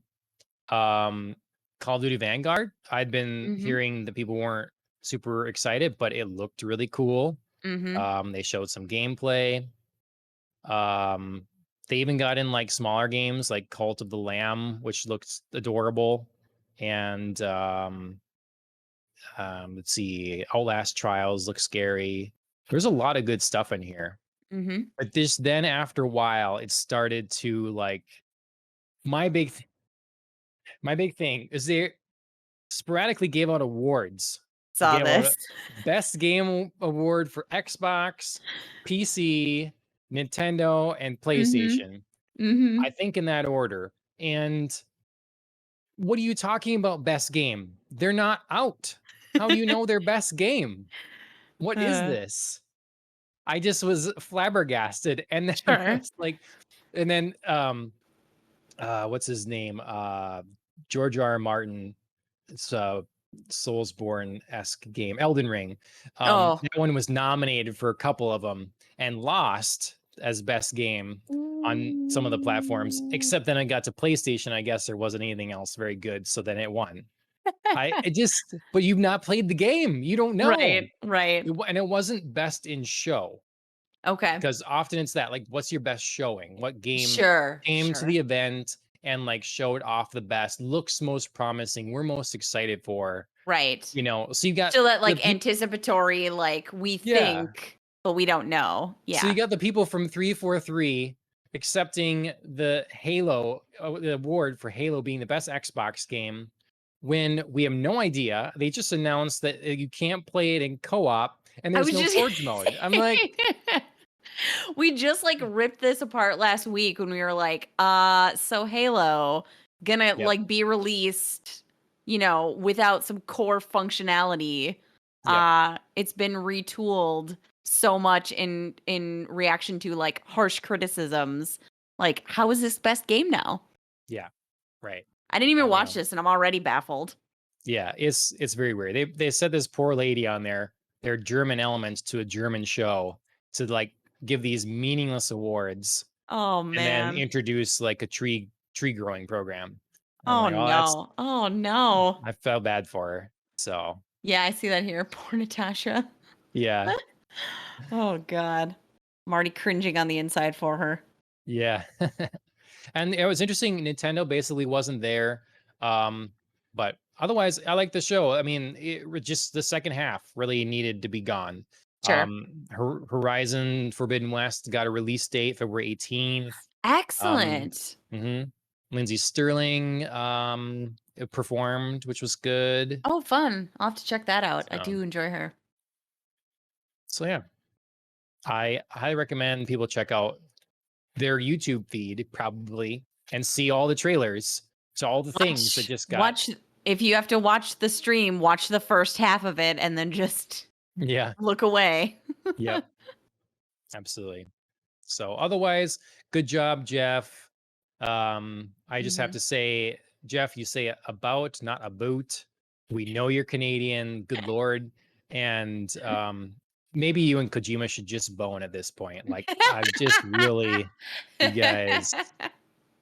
Um, Call of Duty Vanguard. I'd been Mhm. hearing that people weren't super excited, but it looked really cool. Mhm. They showed some gameplay. Um, they even got in like smaller games like Cult of the Lamb, which looks adorable, and let's see, Outlast Trials looks scary. There's a lot of good stuff in here. Mhm. But this then after a while, it started to like my big th- my big thing is they sporadically gave out awards. They Saw gave out this. a best game award for Xbox, PC, Nintendo, and Mhm. PlayStation. I Mhm. think in that order. And what are you talking about best game? They're not out. How do you know their best game? What is Uh, this? I just was flabbergasted. And then sure. it's like, and then what's his name? George R. R. Martin. It's a Soulsborne-esque game, Elden Ring. Oh. That one was nominated for a couple of them and lost as best game on some of the platforms. Ooh. Except then I got to PlayStation. I guess there wasn't anything else very good, so then it won. It just, but you've not played the game. You don't know. Right, right. And it wasn't best in show Okay. because often it's that like, what's your best showing? What game Sure, came to sure. the event and like showed off the best, looks most promising, we're most excited for, Right. so you got So that, the like, people. anticipatory, like, we Yeah. think, but we don't know. So you Yeah. got the people from 343 accepting the Halo the award for Halo being the best Xbox game when we have no idea. They just announced that you can't play it in co-op and I there's was no just Forge mode. I'm like, we just, like, ripped this apart last week when we were like, so Halo gonna, yep, like, be released, without some core functionality. yep, It's been retooled so much in reaction to, like, harsh criticisms. Like, how is this best game now? yeah, right. I didn't I even watch know. this, and I'm already baffled. Yeah, it's very weird. They said this poor lady on there, their German elements to a German show to like give these meaningless awards Oh, and then man. introduce like a tree growing program. And I'm Oh, like, oh, that's no. Oh, no. I felt bad for her. So Yeah, I see that here. Poor Natasha. yeah, Oh, God. I'm already cringing on the inside for her. yeah. And it was interesting. Nintendo basically wasn't there, um, but otherwise, I like the show. I mean, just the second half really needed to be gone. Sure. Horizon Forbidden West got a release date February 18th. Um, Excellent. mhm. Lindsay Sterling performed, which was good. Oh, fun. I'll have to check that out. I So, do enjoy her. so yeah, I highly recommend people check out their YouTube feed probably and see all the trailers to all the things that Watch just got. watch if you have to watch the stream, watch the first half of it and then just Yeah. look away. Yep. Absolutely. So otherwise, good job, Jeff. I just have Mhm. to say, Jeff, you say about, not a boot. We know you're Canadian. Good Lord. And maybe you and Kojima should just bone at this point. Like, I've just really, you guys,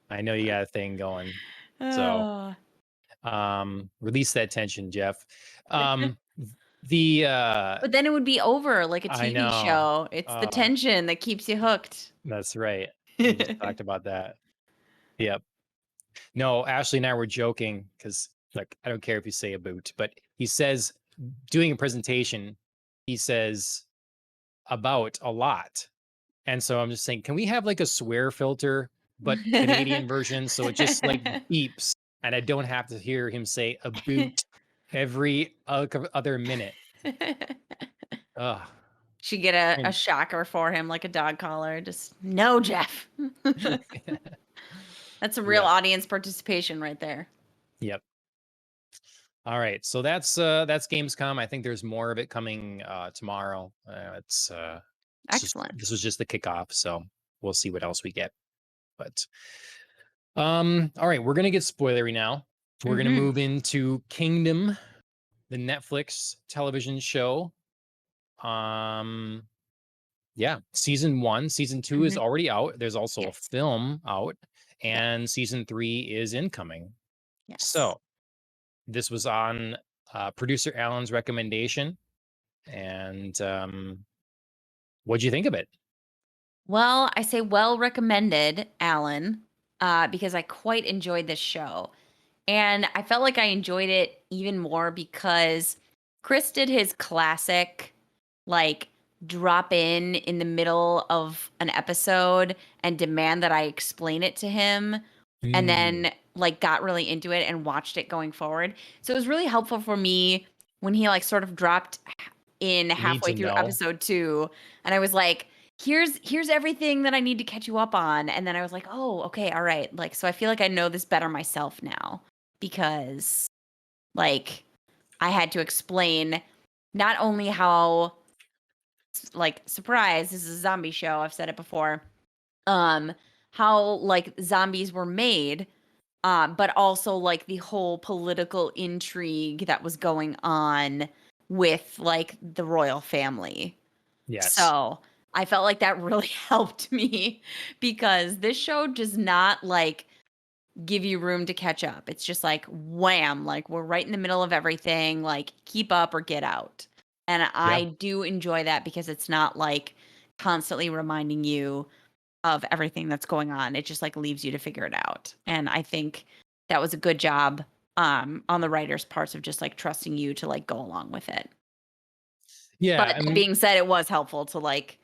I know you got a thing going. So Oh. release that tension, Jeff. Um, the But then it would be over like a I TV know. show. It's the Uh, tension that keeps you hooked. that's right. We just talked about that. Yep. No, Ashley and I were joking because, like, I don't care if you say a boot, but he says, doing a presentation, he says about a lot. And so I'm just saying, can we have like a swear filter, but Canadian version? So it just like beeps and I don't have to hear him say a boot every other minute. Ugh. Should get a And- shocker for him, like a dog collar. Just no, Jeff. That's a real yep. audience participation right there. Yep. All right. So that's Gamescom. I think there's more of it coming tomorrow. It's just Excellent. this was just the kickoff, so we'll see what else we get. But all right, we're gonna get spoilery now. We're gonna Mhm. move into Kingdom, the Netflix television show. Um yeah, season 1, season 2 is Mhm. already out. There's also a Yes. film out, Yes. and season 3 is incoming. Yes. So this was on producer Alan's recommendation. And what'd you think of it? Well, I say well recommended, Alan, because I quite enjoyed this show. And I felt like I enjoyed it even more because Chris did his classic, like, drop in the middle of an episode and demand that I explain it to him, and Mm, then, like, got really into it and watched it going forward. So it was really helpful for me when he, like, sort of dropped in need halfway to through know. episode 2, and I was like, here's everything that I need to catch you up on. And then I was like, oh, okay, all right. Like, so I feel like I know this better myself now because, like, I had to explain not only how, like, surprise, this is a zombie show, I've said it before, um, how, like, zombies were made, but also, like, the whole political intrigue that was going on with, like, the royal family. Yes. So, I felt like that really helped me because this show does not, like, give you room to catch up. It's just like wham, like we're right in the middle of everything, like keep up or get out. And Yeah. I do enjoy that because it's not like constantly reminding you of everything that's going on. It just like leaves you to figure it out. And I think that was a good job on the writer's parts of just like trusting you to like go along with it. But Yeah. I that mean, being said, it was helpful to like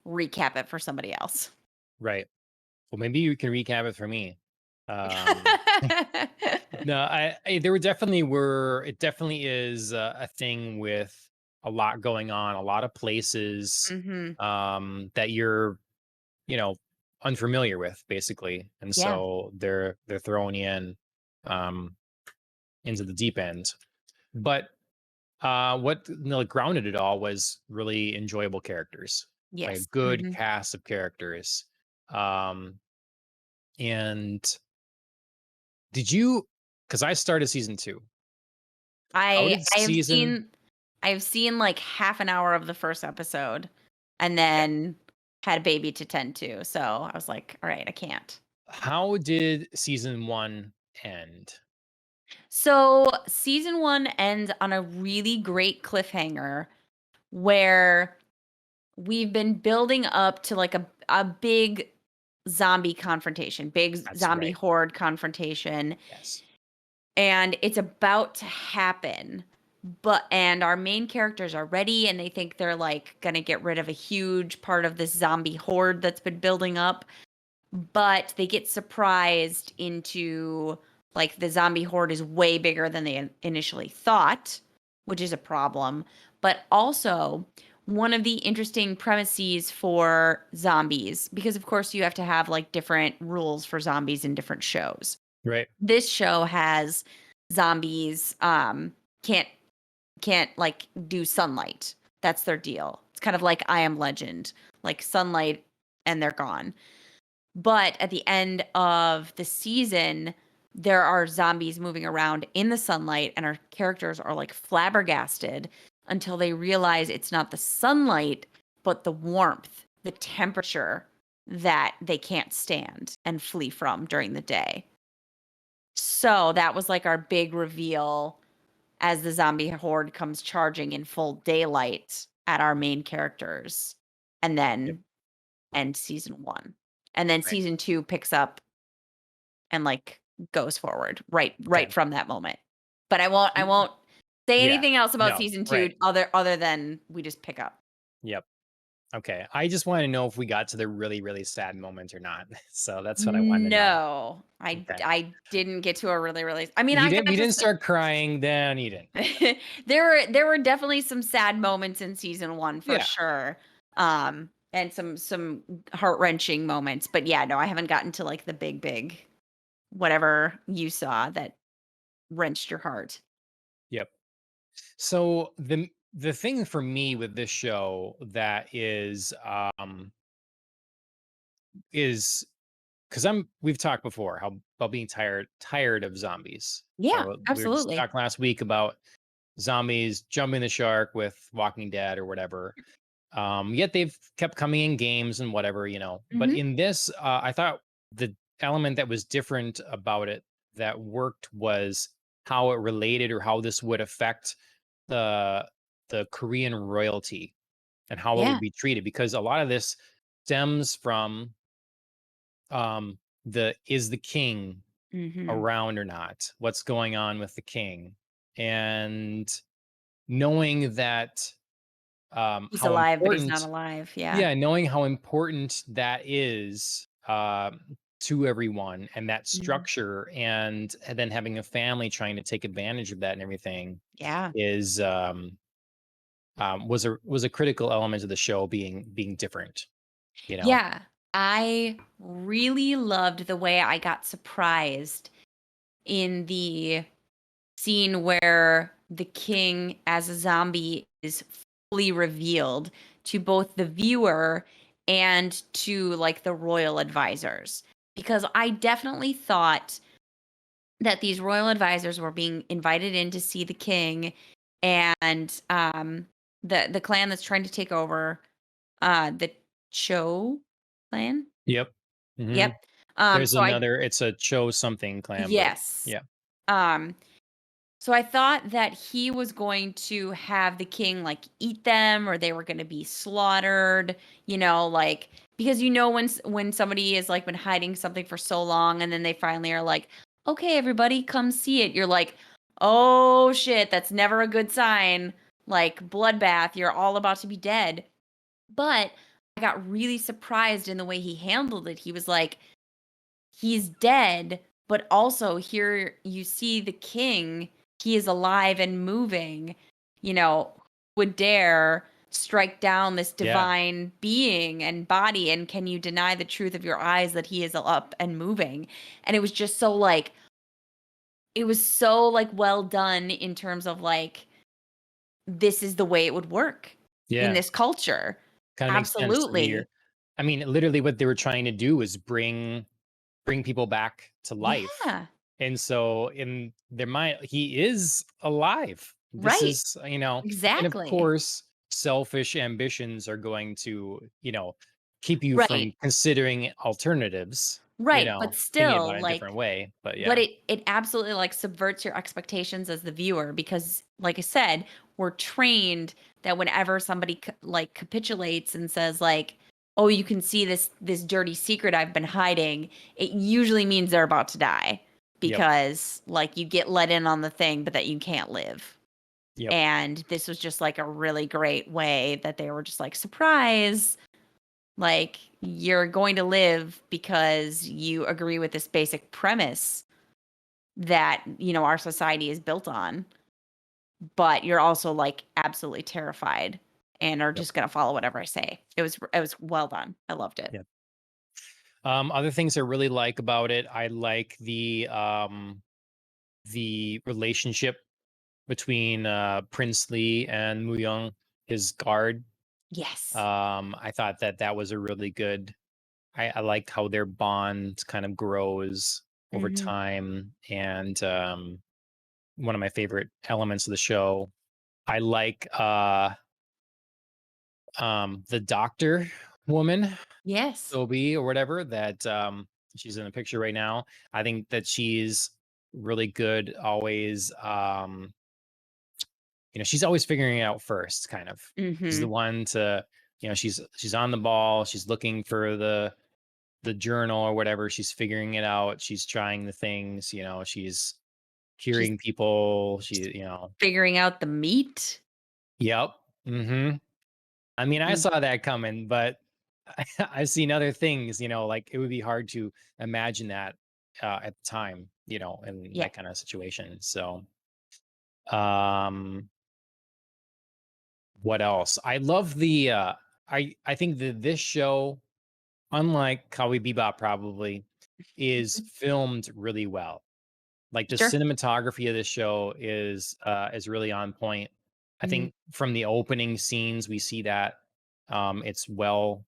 recap it for somebody else. right. Well, maybe you can recap it for me. Um, no, there were definitely were, it definitely is a thing with a lot going on, a lot of places Mhm. that you're, you know, unfamiliar with basically. And Yeah. so they're throwing you in um into the deep end. But what like grounded it all was really enjoyable characters, like a Yes. good Mhm. cast of characters. Um, and did you? Because I started season two. How I did I have season? seen I've seen, like, half an hour of the first episode and Okay, then had a baby to tend to, so I was like, "All right, I can't." how did season one end? So, season 1 ends on a really great cliffhanger where we've been building up to, like, a big zombie confrontation, big That's zombie right. horde confrontation, Yes. and it's about to happen. And our main characters are ready and they think they're like going to get rid of a huge part of this zombie horde that's been building up, but they get surprised into like the zombie horde is way bigger than they initially thought, which is a problem. But also, one of the interesting premises for zombies, because of course you have to have like different rules for zombies in different shows. Right. This show has zombies can't like do sunlight. That's their deal. It's kind of like I Am Legend, like sunlight and they're gone. But at the end of the season, there are zombies moving around in the sunlight and our characters are like flabbergasted until they realize it's not the sunlight but the warmth, the temperature that they can't stand and flee from during the day. So that was like our big reveal as the zombie horde comes charging in full daylight at our main characters, and Yep. then end season 1. And then Right. season 2 picks up and, like, goes forward right Okay. from that moment. But I won't say Yeah. anything else about No. season 2 Right. other than we just pick up. Yep. Okay. I just want to know if we got to the really, really sad moment or not. So that's what I wanted to know. No, Okay. I didn't get to a really, really I mean, If you I didn't, got you to didn't start crying, then you didn't. there were definitely some sad moments in season 1 for Yeah. sure. And some heart-wrenching moments. But yeah, no, I haven't gotten to like the big whatever you saw that wrenched your heart. Yep. So the thing for me with this show that is because we've talked before how about being tired of zombies. Yeah, So we were just absolutely. talking last week about zombies jumping the shark with Walking Dead or whatever. Yet they've kept coming in games and whatever, But Mhm. in this, I thought the element that was different about it that worked was how it related or how this would affect the Korean royalty and how it would Yeah. be treated, because a lot of this stems from the is the king Mhm. around or not? What's going on with the king? And knowing that He's how alive, but he's not important, alive. Yeah. yeah, knowing how important that is to everyone, and that Mhm. structure, and then having a family trying to take advantage of that and everything Yeah. is was a critical element of the show being different, you know. Yeah. I really loved the way I got surprised in the scene where the king as a zombie is fully revealed to both the viewer and to like the royal advisors, because I definitely thought that these royal advisors were being invited in to see the king, and the clan that's trying to take over, the Cho clan. Yep. Hmm. Yep. There's So I another. It's a Cho something clan, but yes. yeah. Um So I thought that he was going to have the king like eat them, or they were going to be slaughtered, like, because when somebody has like been hiding something for so long and then they finally are like, "Okay, everybody, come see it." You're like, "Oh shit, that's never a good sign." Like bloodbath, you're all about to be dead. But I got really surprised in the way he handled it. He was like, he's dead, but also here you see the king, he is alive and moving, would dare strike down this Yeah. divine being and body, and can you deny the truth of your eyes that he is up and moving? And it was just so like it was so like well done in terms of like this is the way it would work in Yeah. this culture. Kind of makes sense to me. Absolutely. I mean, literally what they were trying to do was bring people back to life. Yeah. And so in their mind, he is alive. This Right. is, and of Exactly. course, selfish ambitions are going to, keep you from Right. considering alternatives, Right, but thinking about still, it in a different like way. But but yeah. it absolutely, like, subverts your expectations as the viewer because, like I said, we're trained that whenever somebody like, capitulates and says, like, "Oh, you can see this dirty secret I've been hiding," it usually means they're about to die Yep. because, like, you get let in on the thing, but that you can't live. Yep. And this was just, like, a really great way that they were just like, "Surprise." Like, you're going to live because you agree with this basic premise that, our society is built on, but you're also like absolutely terrified and are Yep. just going to follow whatever I say. It was well done. I loved it. Yep. Other things I really like about it, I like the relationship between Prince Lee and Young, his guard. Yes. I thought that that was a really good. I like how their bond kind of grows over Mhm. time, and one of my favorite elements of the show. I like the doctor woman, Yes. Sobi or whatever that she's in the picture right now. I think that she's really good. Always, she's always figuring it out first. Kind of, she's the Mhm. one to, she's on the ball. She's looking for the journal or whatever. She's figuring it out. She's trying the things. She's She's hearing people. figuring out the meat. Yep. Hmm. I mean, I Mm. saw that coming, but I've seen other things, like it would be hard to imagine that at the time, in Yeah. that kind of situation. So, um, what else? I love I think that this show, unlike Cowboy Bebop, probably is Mhm. filmed really well. Like the Sure. cinematography of this show is really on point. I Mhm. think from the opening scenes we see that it's well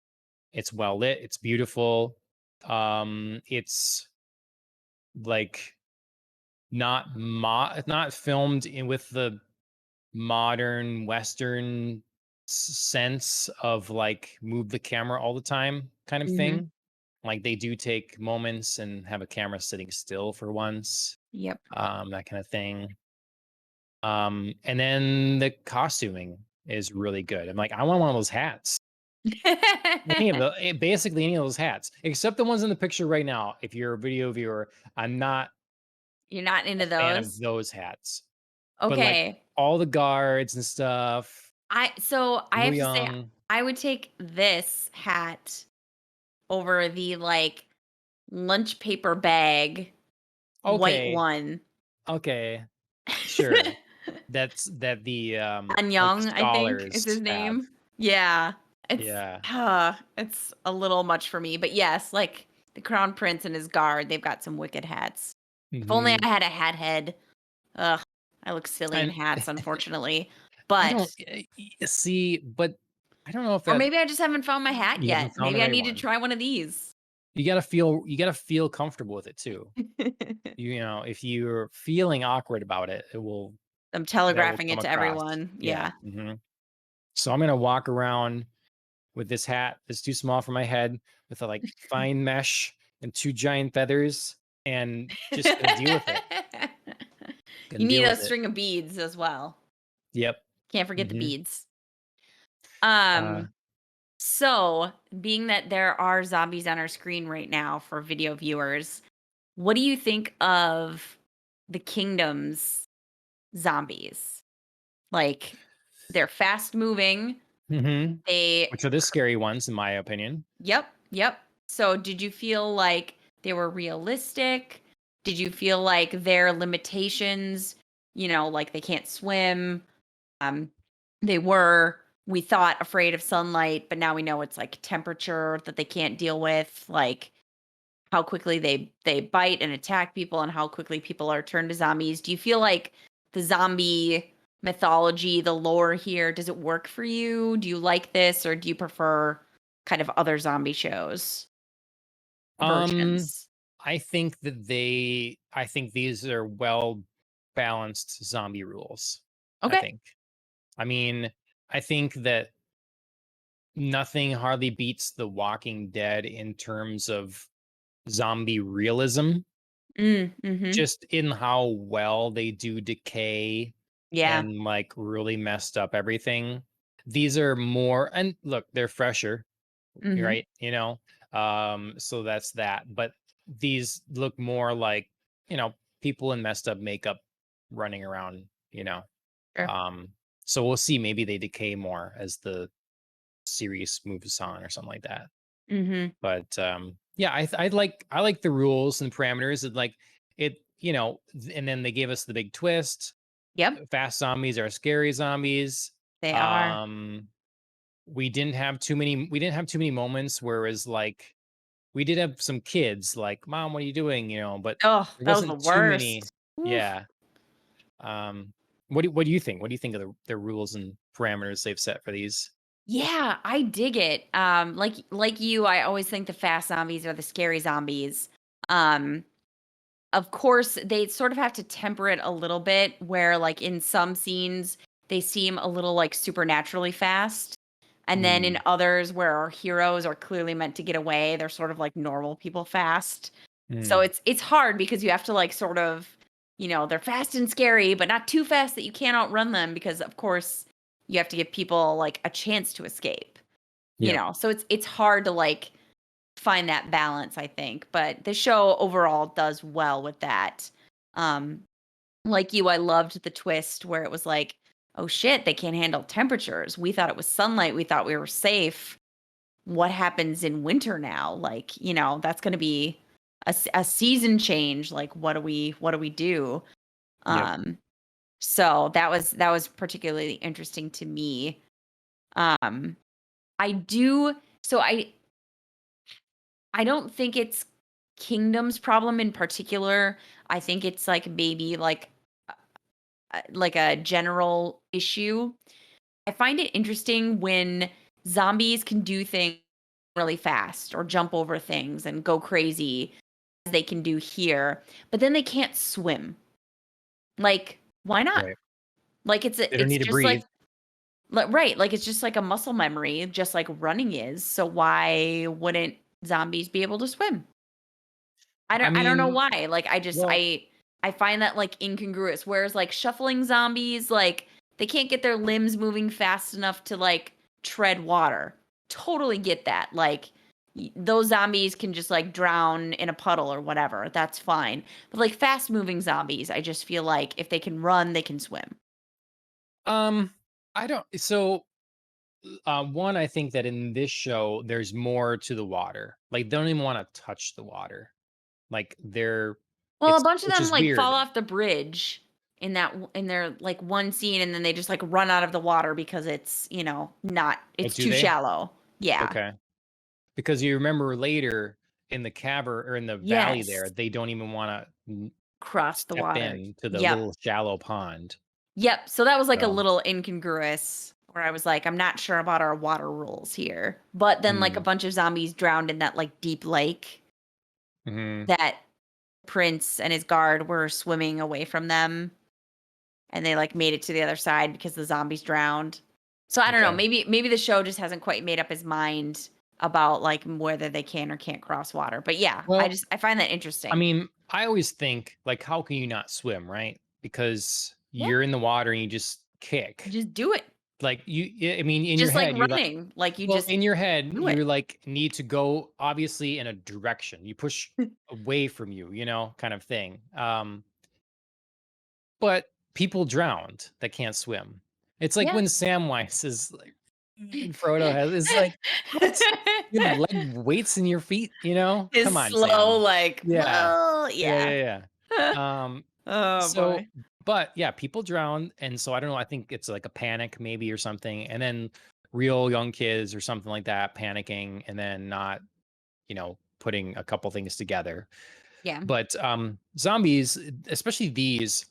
lit, it's beautiful. It's like not filmed in with the modern western sense of like move the camera all the time kind of Mhm. thing. Like they do take moments and have a camera sitting still for once. Yep. that kind of thing. And then the costuming is really good. I'm like, I want one of those hats. Basically any of those hats, except the ones in the picture right now. If you're a video viewer, I'm not You're not a into fan of those? those hats. But like Okay. all the guards and stuff, I real have to say young. I would take this hat over the like lunch paper bag white Okay, one. okay, sure. The An like Young, I think is scholars his have. name. Yeah. Yeah. It's a little much for me, but yes, like the crown prince and his guard, they've got some wicked hats. If only Hmm. I had a hat head. Ugh, I look silly in And hats, unfortunately. I But don't see, but I don't know if or that maybe I just haven't found my hat you haven't yet. found the Maybe I right need to one. try one of these. You gotta feel comfortable with it too. You know, if you're feeling awkward about it, I'm that will telegraphing come it to across. everyone. Yeah. Yeah. So I'm gonna walk around with this hat that's too small for my head, with a like fine mesh and two giant feathers, and just gonna deal with it. You Gonna need deal a with it. string of beads as well. Yep. Can't forget the Hmm. beads. Uh, Um, so being that there are zombies on our screen right now for video viewers, what do you think of the kingdom's zombies? Like they're fast moving. hmm. They Which are the scary ones, in my opinion. Yep, yep. So did you feel like they were realistic? Did you feel like their limitations, like they can't swim, um they were we thought afraid of sunlight, but now we know it's like temperature that they can't deal with, like how quickly they bite and attack people and how quickly people are turned to zombies. Do you feel like the zombie mythology, the lore here, does it work for you? Do you like this or do you prefer kind of other zombie shows Um, versions? I think these are well balanced zombie rules. I Okay. think. I mean, I think that nothing hardly beats The Walking Dead in terms of zombie realism, Mhm. just in how well they do decay Yeah. and like really messed up everything. These are more, and look, they're fresher, Mhm. right? So that's that. But these look more like, people in messed up makeup running around, you know. Sure. Um, so we'll see. Maybe they decay more as the series moves on or something like that. Mhm. But yeah, I like the rules and parameters. And like it, and then they gave us the big twist. Yep, Fast zombies are scary zombies. they are. Um, we didn't have too many moments where it was like we did have some kids like, "Mom, what are you doing?" But Oh, there that was the wasn't too many. worst. Oof. Yeah. Um, what do you think? What do you think of the rules and parameters they've set for these? Yeah, I dig it. Like you, I always think the fast zombies are the scary zombies. Um, of course, they sort of have to temper it a little bit where like in some scenes they seem a little like supernaturally fast. And then in Mm, others where our heroes are clearly meant to get away, they're sort of like normal people fast. So mm, it's hard because you have to like sort of, they're fast and scary, but not too fast that you can't outrun them because of course you have to give people like a chance to escape. yep, So it's hard to like find that balance, I think, but the show overall does well with that. Um like you, I loved the twist where it was like, oh shit, they can't handle temperatures. We thought it was sunlight. We thought we were safe. What happens in winter now? Like, that's going to be a season change. Like, what do we do? yep. Um, so that was particularly interesting to me. Um, I do. So I don't think it's Kingdom's problem in particular. I think it's like maybe like a general issue. I find it interesting when zombies can do things really fast or jump over things and go crazy as they can do here, but then they can't swim. Like, why not? Right. Like They don't it's need to just breathe. right, like it's just like a muscle memory, just like running is. So why wouldn't zombies be able to swim? I I don't know mean, why. Like well, I find that like incongruous. Whereas like shuffling zombies, like they can't get their limbs moving fast enough to like tread water. Totally get that. Like those zombies can just like drown in a puddle or whatever. That's fine. But like fast moving zombies, I just feel like if they can run, they can swim. Um, I don't. So, one, I think that in this show, there's more to the water. Like, they don't even want to touch the water. Like, Well, a bunch of which them is like fall weird. off the bridge in their like one scene, and then they just like run out of the water because it's, not Oh, it's do too they? shallow. Yeah. Okay. Because you remember later in the cavern or in the valley there, Yes. they don't even want to Cross the step water. into the Yep. little shallow pond. Yep. So that was like a So, little incongruous where I was like, I'm not sure about our water rules here. But then like a mm, bunch of zombies drowned in that like deep lake mhm, that Prince and his guard were swimming away from them, and they like made it to the other side because the zombies drowned. So I don't know, okay. maybe the show just hasn't quite made up his mind about like whether they can or can't cross water. But yeah, Well, I find that I interesting. mean, I always think, like, how can you not swim, right? Because Yeah, you're in the water and you just kick. just do it. Like, I mean, in your Just like head, you're like, running, like you well, just in your head, do it. you like need to go obviously in a direction. You push away from you, kind of thing. But people drowned that can't swim. It's like Yeah. when Samwise is like, and Frodo has, it's like, what? You have leg weights in your feet, His Come on, slow, Sam. like, Yeah. well, Yeah, yeah. yeah, yeah. Oh So, boy. but yeah, people drown, and so I don't know. I think it's like a panic, maybe, or something, and then real young kids or something like that panicking, and then not, putting a couple things together. Yeah. But zombies, especially these,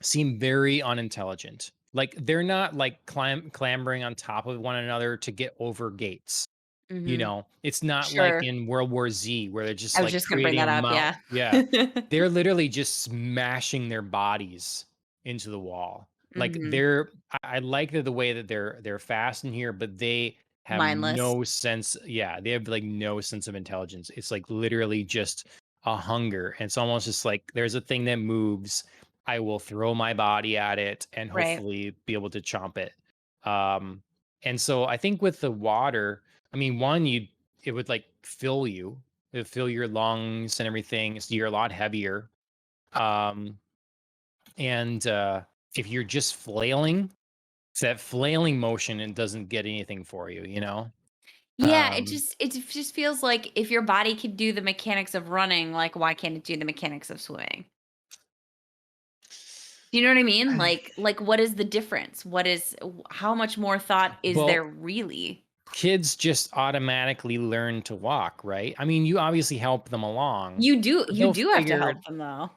seem very unintelligent. Like they're not like clambering on top of one another to get over gates. Mhm. It's not like Sure. in World War Z where they're just I was like just gonna bring creating a that up, mount. yeah. Yeah. They're literally just smashing their bodies into the wall. Like Mhm. I like the way that they're fast in here, but they have Mindless. no sense. Yeah, they have like no sense of intelligence. It's like literally just a hunger. And it's almost just like there's a thing that moves. I will throw my body at it and Right. hopefully be able to chomp it. Um, and so I think with the water, I mean, one, it would like fill you, it would fill your lungs and everything. So you're a lot heavier. Um, and if you're just flailing, it's that flailing motion and doesn't get anything for you, you know? Yeah, Um, it just feels like if your body could do the mechanics of running, like why can't it do the mechanics of swimming? Do you know what I mean? Like what is the difference? How much more thought is there well, really? kids just automatically learn to walk, right? I mean, you obviously help them along, but You they'll do have to figure it, help them though.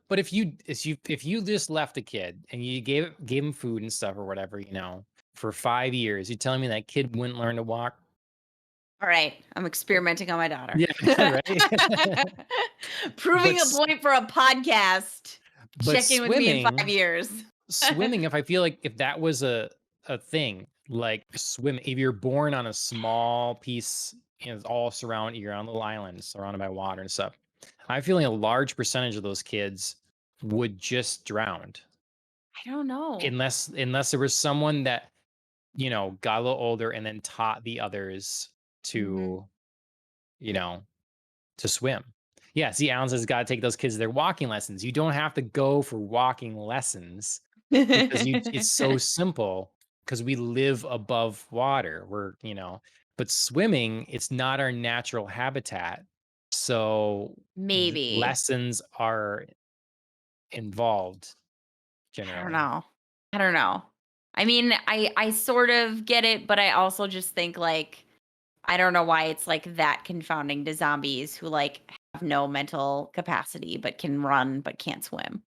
but if you just left a kid and you gave him food and stuff or whatever, for 5 years, you telling me that kid wouldn't learn to walk? All right, I'm experimenting on my daughter. Yeah, right. but Proving a s- point for a podcast. but Check in with me in 5 years. swimming, if I feel like if that was a thing, like swim, if you're born on a small piece, it's all surround you're on little islands surrounded by water and stuff. I'm feeling a large percentage of those kids would just drown I don't know. unless there was someone that got a little older and then taught the others Mhm. to you know to swim. Yeah, see, Alan says got to take those kids their walking lessons. You don't have to go for walking lessons because it's so simple because we live above water. But swimming, it's not our natural habitat. So Maybe. lessons are involved I don't generally. know. I don't know. I mean, I sort of get it, but I also just think like I don't know why it's like that confounding to zombies who like have no mental capacity but can run but can't swim.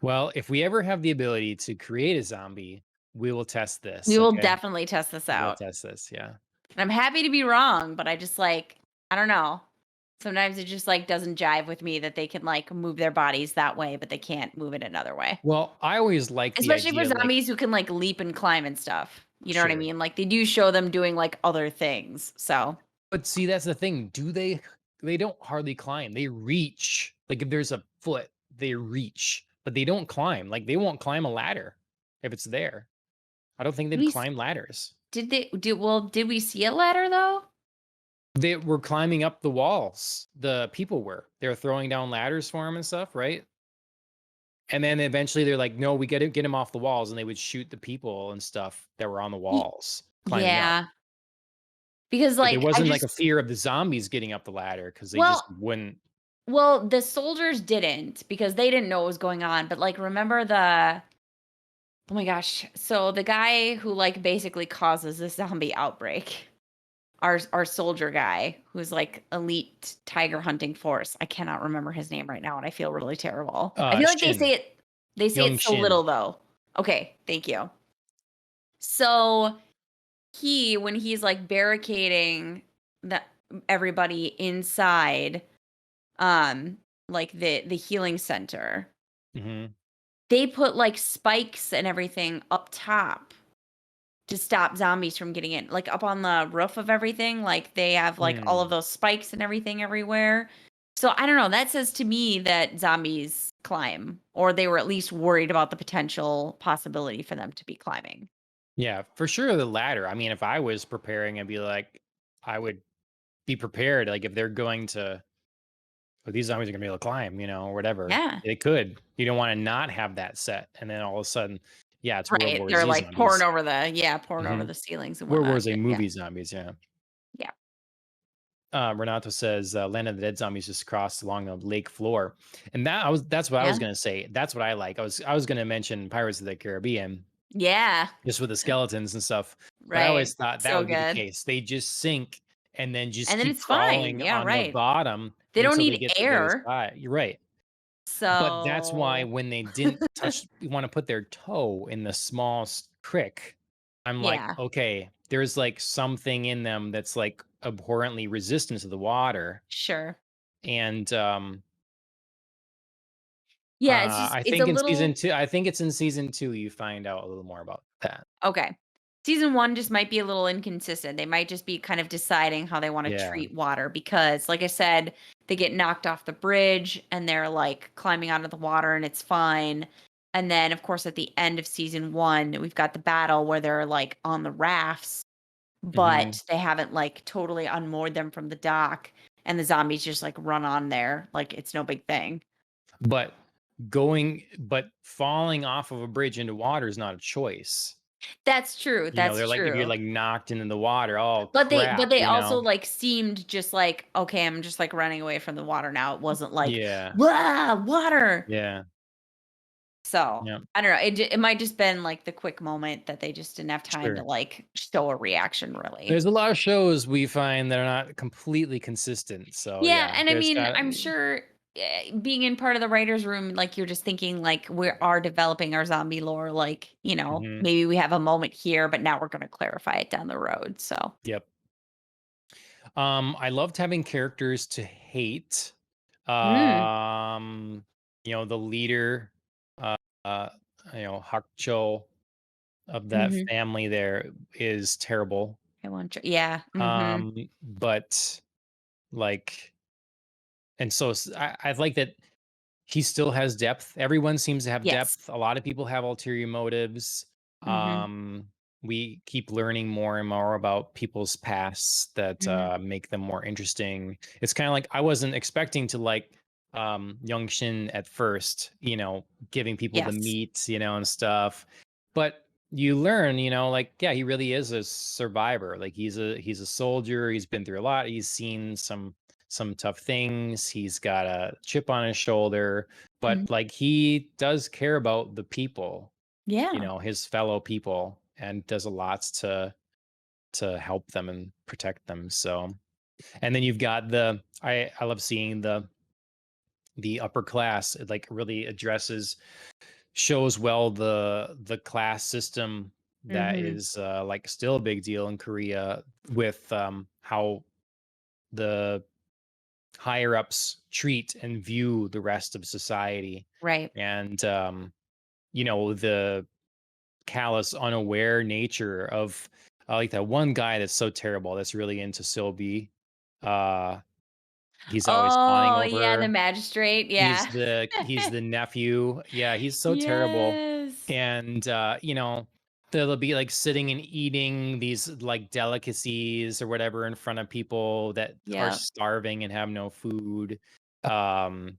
Well, if we ever have the ability to create a zombie, we will test this, We will okay? definitely test this We'll out. test this, yeah. And I'm happy to be wrong, but I just like I don't know. Sometimes it just like doesn't jive with me that they can like move their bodies that way, but they can't move it another way. Well, I always like the Especially for idea, like zombies who can like leap and climb and stuff. You know what I sure. mean? Like they do show them doing like other things. So But see, that's the thing. Do they? they don't hardly climb. They reach. Like if there's a foot, they reach, but they don't climb. Like they won't climb a ladder if it's there. I don't think Did they'd we s climb ladders. did we see a ladder though? They were climbing up the walls. The people were. They were throwing down ladders for him and stuff, right? And then eventually they're like, "No, we got to get him off the walls," and they would shoot the people and stuff that were on the Ye walls climbing up. yeah, because, But there like, I wasn't like just a fear of the zombies getting up the ladder because they just well wouldn't. well, the soldiers didn't because they didn't know what was going on, but, like, remember the oh my gosh, so the guy who, like, basically causes this zombie outbreak, our soldier guy who's, like, elite tiger hunting force, I cannot remember his name right now, and I feel really terrible. I feel like Shin, they say it young so Shin. little, though. Okay, thank you. So when he's like barricading the everybody inside like the healing center, Mhm. they put like spikes and everything up top to stop zombies from getting in, like up on the roof of everything, like they have like all of Mm. those spikes and everything everywhere. So I don't know, that says to me that zombies climb, or they were at least worried about the potential possibility for them to be climbing. Yeah, for sure the latter. I mean, if I was preparing, I'd be like, I would be prepared. Like if they're going to, oh, these zombies are gonna be able to climb, or whatever. Yeah. They could. You don't want to not have that set, and then all of a sudden, yeah, it's World Right, War they're, Z like, zombies. pouring over Hmm. the ceilings and World War whatnot. Z Yeah, movie zombies. Yeah. yeah, Renato says Land of the Dead zombies just crossed along the lake floor, and that's what I was yeah, gonna say. That's what I like. I was gonna mention Pirates of the Caribbean yeah, just with the skeletons and stuff, but I right. always thought that So would be the good. case. They just sink and then just And then keep it's fine. crawling Yeah, on the right. bottom They don't until they need get to the other air, side. You're right. But that's why so when they didn't touch wanna put their toe in the small crick, I'm like, yeah, "Okay, there's, like, something in them that's, like, abhorrently resistant to the water." sure. And, Yeah, it's just I it's a think in season little 2 I think it's in season 2 you find out a little more about that. okay. Season 1 just might be a little inconsistent. They might just be kind of deciding how they wanna Yeah. treat water because, like I said, they get knocked off the bridge and they're, like, climbing out of the water and it's fine. And then, of course, at the end of season 1, we've got the battle where they're, like, on the rafts, Mhm. but they haven't, like, totally unmoored them from the dock, and the zombies just, like, run on there like it's no big thing. But but falling off of a bridge into water is not a choice. That's They're like if you're, true. like, knocked into the water, "Oh, But they also, crap." like, seemed just like, "Okay, I'm just, like, running away from the water now." It wasn't like, Yeah. "Wah, water!" Yeah. So, Yeah. I don't know, it might just been, like, the quick moment that they just didn't have time to, Sure. like, show a reaction, really. There's a lot of shows we find that are not completely consistent, so, Yeah, yeah, and I there's mean, got I'm sure, being in part of the writer's room, like, you're just thinking, like, we are developing our zombie lore, like, Mhm. maybe we have a moment here, but now we're gonna clarify it down the road, so Yep. I loved having characters to hate. Mm, Um, the leader, uh, uh, Hakcho of that mhm. family there is terrible. I want you yeah, mhm. But like, and so I like that he still has depth. Everyone seems to have Yes. depth. A lot of people have ulterior motives. Mhm, We keep learning more and more about people's pasts that mhm. make them more interesting. It's kind of like I wasn't expecting to like Young Shin at first, giving people the Yes. meat, and stuff. But you learn, like, yeah, he really is a survivor. Like he's a soldier. He's been through a lot. He's seen some tough things. He's got a chip on his shoulder, Mhm. but like he does care about the people, Yeah. his fellow people, and does a lot to help them and protect them. So, and then you've got I love seeing the upper class. It like really shows well the class system that Mhm. is like still a big deal in Korea with how the higher ups treat and view the rest of society, Right. and the callous unaware nature of like that one guy that's so terrible that's really into Silby, uh He's always fawning Oh, over yeah, the her. magistrate, yeah. He's the nephew. Yeah, he's so terrible. Yes. And they'll be like sitting and eating these like delicacies or whatever in front of people that are Yeah. starving and have no food. Um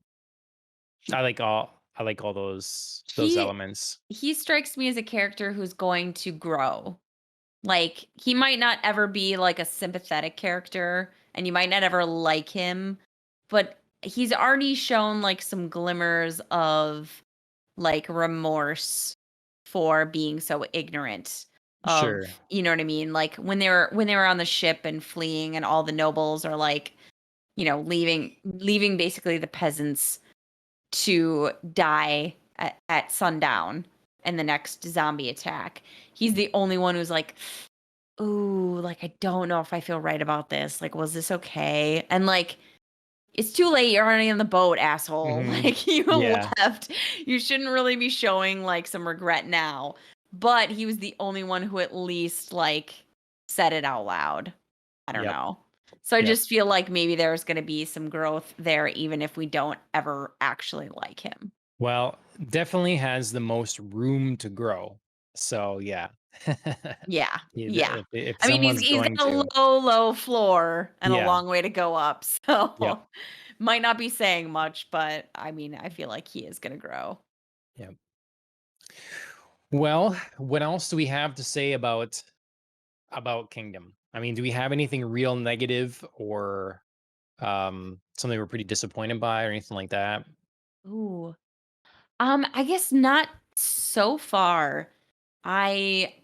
I like all those He elements. he strikes me as a character who's going to grow. Like, he might not ever be, like, a sympathetic character, and you might not ever like him, but he's already shown, like, some glimmers of, like, remorse for being so ignorant of, Sure. you know what I mean? Like, when they were on the ship and fleeing and all the nobles are, like, leaving basically the peasants to die at sundown in the next zombie attack. He's the only one who's like, "Ooh, like, I don't know if I feel right about this. Like, was this okay?" And, like, "It's too late. You're already on the boat, asshole. Mhm. Like, you Yeah. left. You shouldn't really be showing, like, some regret now." But he was the only one who at least, like, said it out loud. I don't Yep. know. So I Yep. just feel like maybe there's gonna be some growth there even if we don't ever actually like him. Well, definitely has the most room to grow. So, yeah. Yeah, yeah. If I mean, he's someone's he's going got a to. low, low floor and a Yeah. long way to go up, Yep. so might not be saying much, but I mean, I feel like he is gonna grow. Yep. Well, what else do we have to say about Kingdom? I mean, do we have anything real negative or something we're pretty disappointed by or anything like that? Ooh. I guess not so far. I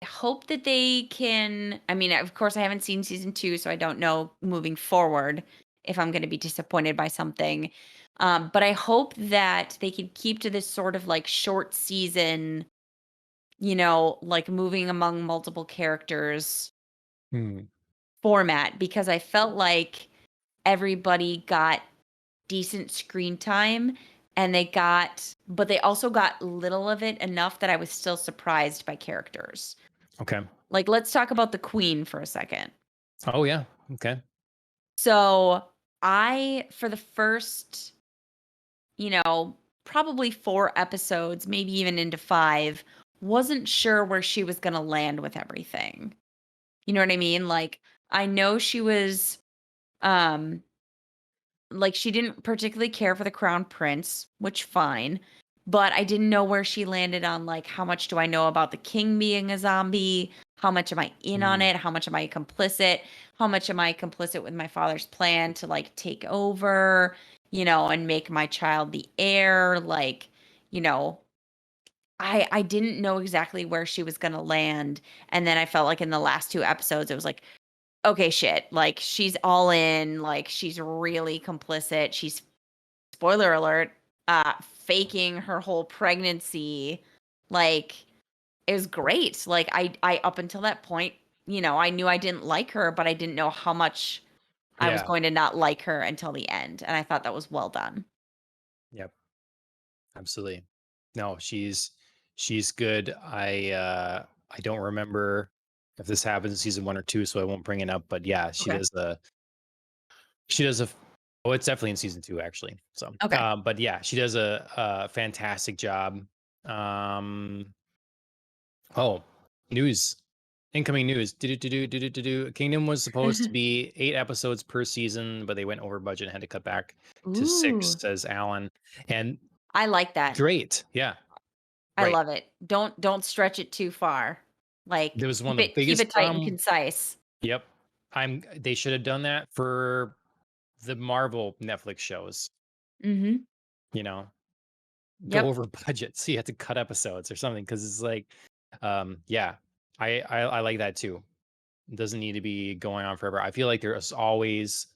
hope that they can I mean, of course, I haven't seen season 2, so I don't know moving forward if I'm gonna be disappointed by something. But I hope that they can keep to this sort of, like, short season, like, moving among multiple characters Hmm. format because I felt like everybody got decent screen time and they also got little of it enough that I was still surprised by characters. Okay. Like, let's talk about the queen for a second. Oh yeah. Okay. So, for the first, you know, probably 4 episodes, maybe even into 5, wasn't sure where she was gonna land with everything. You know what I mean? Like, I know she was, um like, she didn't particularly care for the crown prince, which fine, but I didn't know where she landed on, like, how much do I know about the king being a zombie? How much am I in on Hmm. it? How much am I complicit? How much am I complicit with my father's plan to, like, take over, and make my child the heir? Like, you know, I didn't know exactly where she was gonna land, and then I felt like in the last 2 episodes, it was like, okay, shit. Like, she's all in. Like, she's really complicit. She's, spoiler alert, faking her whole pregnancy. Like, it was great. Like, I up until that point, I knew I didn't like her, but I didn't know how much I was Yeah. going to not like her until the end. And I thought that was well done. Yep. Absolutely. No, she's good. I don't remember if this happens in season 1 or 2, so I won't bring it up, but yeah, Okay. she does a oh, it's definitely in season 2 actually. So, Okay. but yeah, she does a fantastic job. Um oh, news. Incoming news. Do. Kingdom was supposed to be 8 episodes per season, but they went over budget and had to cut back to 6, Ooh. says Alan. And I like that. great. Yeah. I Right. love it. Don't stretch it too far. There Like, was keep one of the it keep biggest it tight and problem. concise. Yep. They should have done that for the Marvel Netflix shows, Mhm. you know, go Yep. over budget. So you have to cut episodes or something. Cause it's like, yeah, I like that too. It doesn't need to be going on forever. I feel like there's always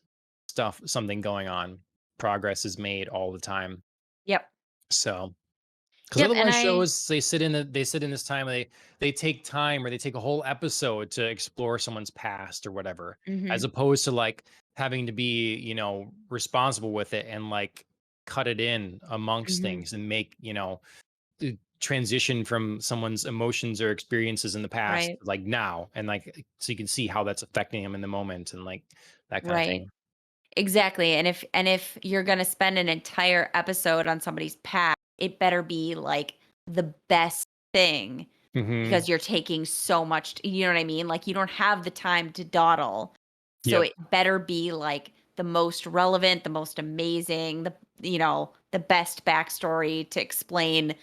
something going on. Progress is made all the time. Yep. So, because Yep, and otherwise I shows they sit in this time, they take time or they take a whole episode to explore someone's past or whatever, as mhm, opposed to like having to be, responsible with it and like cut it in amongst mhm, things and make, transition from someone's emotions or experiences in the past right, like now and like so you can see how that's affecting them in the moment and like that kind of right. thing. Exactly, and if you're gonna spend an entire episode on somebody's past, it better be, like, the best thing Mhm. because you're taking so much you know what I mean? Like, you don't have the time to dawdle, so Yep. it better be, like, the most relevant, the most amazing, the best backstory to explain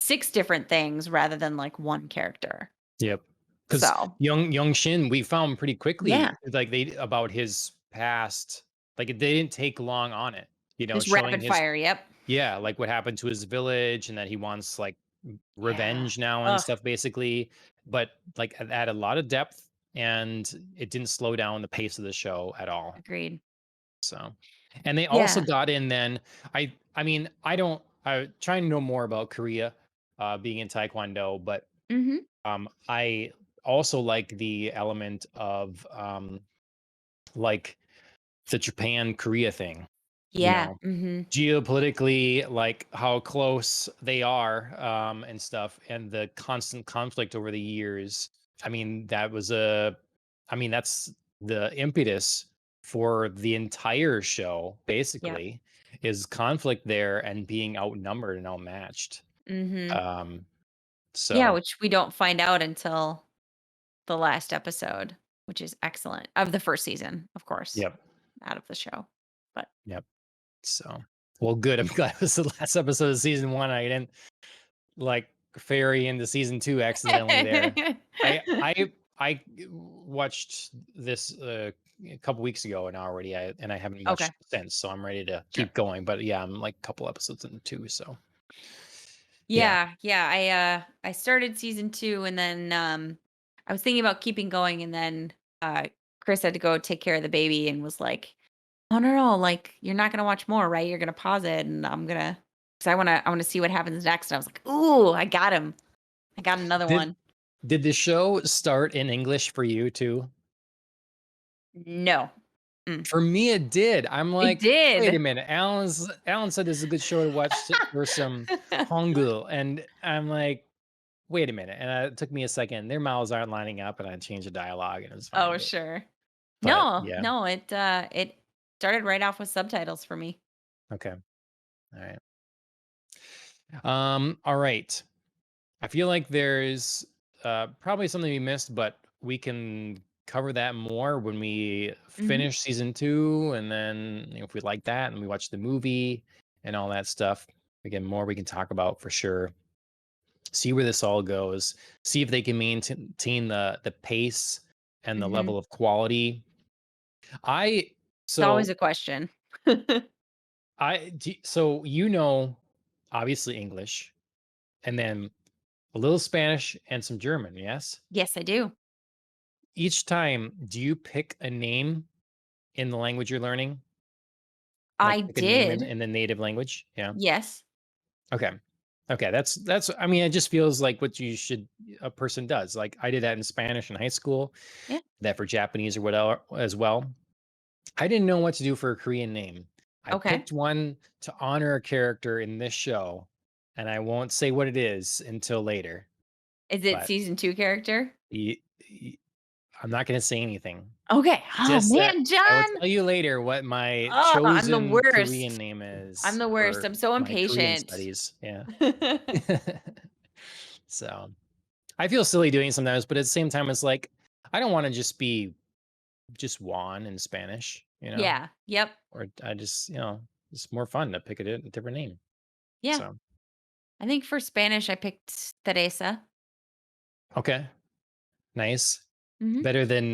6 different things rather than, like, 1 character. Yep. Because So, young Shin, we found pretty quickly, yeah, like, they about his past, like, they didn't take long on it, just showing rapid his fire, yep. yeah, like, what happened to his village and that he wants, like, Yeah. revenge now and Ugh, stuff basically, but, like, it added a lot of depth, and it didn't slow down the pace of the show at all, agreed. so and they also Yeah. got in then I mean, I trying to know more about Korea, being in Taekwondo, but Mhm. I also like the element of like the Japan Korea thing, you Yeah, know, mhm. geopolitically, like how close they are, and stuff, and the constant conflict over the years. I mean, I mean, that's the impetus for the entire show, Yep. basically, is conflict there and being outnumbered and outmatched. Mhm. Um, Yeah, so, which we don't find out until the last episode, which is excellent of the 1st season, of course, yep, out of the show. But yep. So, well, good. I'm glad it was the last episode of season one. I didn't like ferry into season two accidentally there. I watched this a couple weeks ago and already I haven't Okay, watched since, so I'm ready to sure. keep going. But yeah, I'm like a couple episodes in two, so yeah. Yeah, yeah, I started season 2 and then, I was thinking about keeping going and then, Chris had to go take care of the baby and was like, "Oh, no, no, like, you're not gonna watch more, right? You're gonna pause it and I'm gonna, because I wanna see what happens next." And I was like, "Ooh, I got him. I got another Did one." did the show start in English for you too? No. Mm. For me, it did. I'm It like, wait a did. minute. Alan said this is a good show to watch for some Hangul, and I'm like, wait a minute. And it took me a second. Their mouths aren't lining up, and I changed the dialogue, and it was fine. Oh, sure. But No, yeah, no, it started right off with subtitles for me. okay, all right. All right. I feel like there's probably something we missed, but we can cover that more when we Mhm, finish season two, and then if we like that, and we watch the movie and all that stuff, again, more we can talk about for sure. See where this all goes. See if they can maintain the pace and the mhm. level of quality. I It's always so a question. so obviously English, and then a little Spanish and some German. Yes. Yes, I do. Each time, do you pick a name in the language you're learning? Like I pick a name did. in the native language? Yeah. Yes. Okay. Okay. That's I mean, it just feels like what a person does. Like I did that in Spanish in high school, Yeah. that for Japanese or whatever as well. I didn't know what to do for a Korean name. I Okay. picked one to honor a character in this show, and I won't say what it is until later. Is it But season 2 character? y- y- I'm not going to say anything. Okay. Oh, Just that man, I will John! tell you later what my Oh, I'm the chosen Korean worst. name I'm is the worst. for I'm so my Korean impatient. studies. Yeah. So I feel silly doing it sometimes, but at the same time, it's like I don't want to just be just Juan in Spanish, Yeah. Yep. or I just, it's more fun to pick a different name. Yeah. So, I think for Spanish, I picked Teresa. okay, nice. Mhm. Better than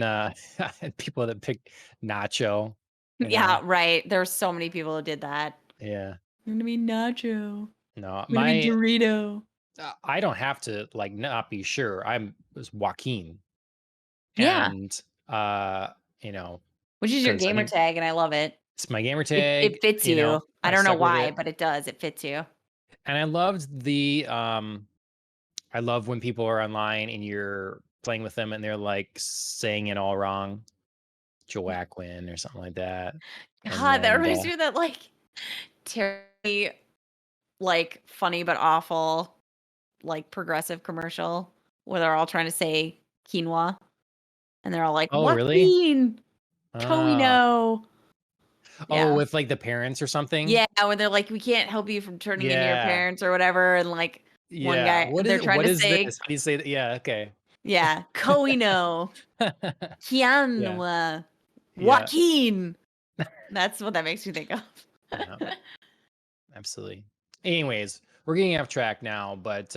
people that pick Nacho, you Yeah, know? right. There's so many people who did that. Yeah. I'm gonna be nacho. No, I'm gonna be Dorito. I don't have to like not be sure. I'm was Joaquin, Yeah, and uh, you know, which is your because I gamer think tag, and I love it. it's my gamer It tag. fits you. I I don't know stuck with why, it, but it does. It fits you. and I loved I love when people are online and you're playing with them and they're like saying it all wrong, Joaquin or something like that, and God, that then reminds me of that, like, terribly, like, funny but awful, like, progressive commercial where they're all trying to say quinoa, and they're all like, oh really? "Joaquin, Ah, Tomino." Oh, Yeah. with like the parents or something? Yeah, when they're like, "We can't help you from turning into your Yeah. parents," or whatever, and, like, one Yeah. guy they're trying What to is this? say How do you say that? Yeah, okay. yeah, "Koino, Yeah. Kianwa, Yeah. Joaquin." That's what that makes me think of. Yeah. Absolutely. Anyways, we're getting off track now, but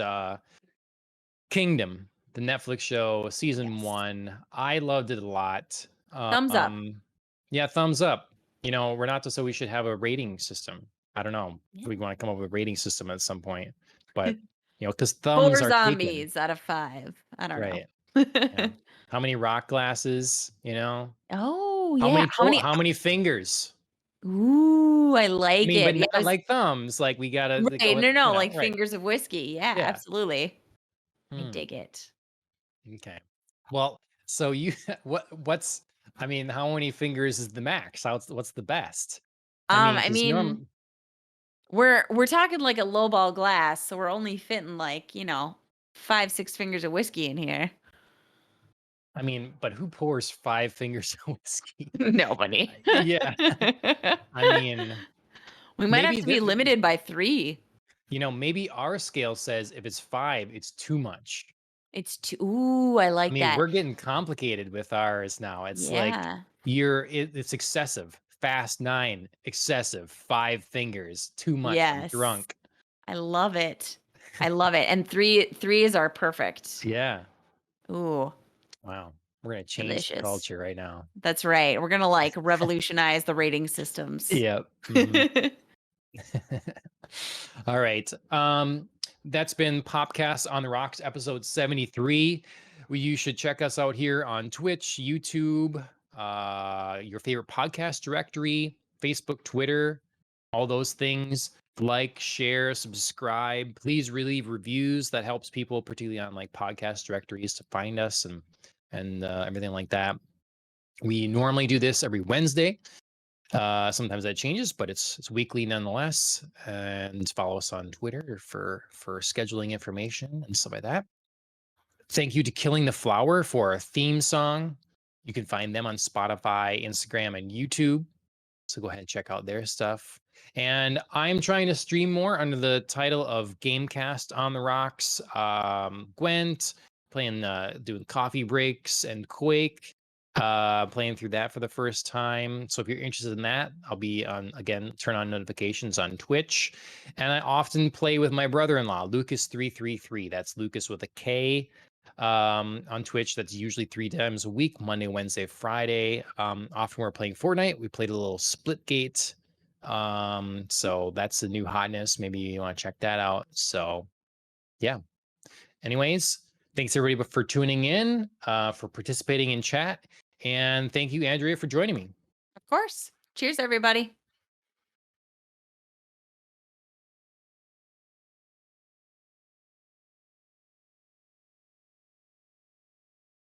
Kingdom, the Netflix show, season Yes. 1, I loved it a lot. Thumbs up. Yeah, thumbs up. Renato said we should have a rating system. I don't know. Yeah. We want to come up with a rating system at some point, but because thumbs 4 are taken, zombies out of 5. I don't right? know. Yeah. How many rock glasses? Oh, yeah. How many How many fingers? Ooh, I I like mean, but it. Yeah, I not was like thumbs. Like we gotta go right, with, no, like right? fingers of whiskey. Yeah, Yeah. absolutely. I Hmm. dig it. Okay. Well, so you what's I mean, how many fingers is the max? What's the best? I mean, I because mean, norm we're talking like a lowball glass, so we're only fitting like, 5, 6 fingers of whiskey in here. I mean, but who pours 5 fingers of whiskey? Nobody. Yeah. I mean, We might have maybe to be limited by 3. maybe our scale says if it's 5, it's too much. It's too ooh, I I like mean, that. we're getting complicated with ours now. It's like Yeah. it's excessive. Fast 9, excessive. 5 fingers, too much. I'm Yes. drunk. I love it. I love it. And 3 is our perfect. Yeah. Ooh, Wow. We're gonna change the delicious. culture right now. That's right. We're gonna, like, revolutionize the rating systems. Yep. Mhm. All right. That's been Popcast on the Rocks, episode 73. You should check us out here on Twitch, YouTube, your favorite podcast directory, Facebook, Twitter, all those things. Like, share, subscribe. Please leave reviews. That helps people, particularly on like podcast directories, to find us and everything like that. We normally do this every Wednesday. Sometimes that changes, but it's weekly nonetheless. And follow us on Twitter for scheduling information and stuff like that. Thank you to Killing the Flower for our theme song. You can find them on Spotify, Instagram, and YouTube. So go ahead and check out their stuff. And I'm trying to stream more under the title of Gamecast on the Rocks. Gwent, playing, doing coffee breaks and Quake, playing through that for the first time. So if you're interested in that, I'll be on, again, turn on notifications on Twitch. And I often play with my brother-in-law, Lucas333. That's Lucas with a K on Twitch. That's usually 3 times a week, Monday, Wednesday, Friday. Often we're playing Fortnite. We played a little Splitgate. So that's the new hotness. Maybe you want to check that out. So yeah. Anyways, thanks everybody for tuning in, for participating in chat. And thank you, Andrea, for joining me. Of course. Cheers, everybody.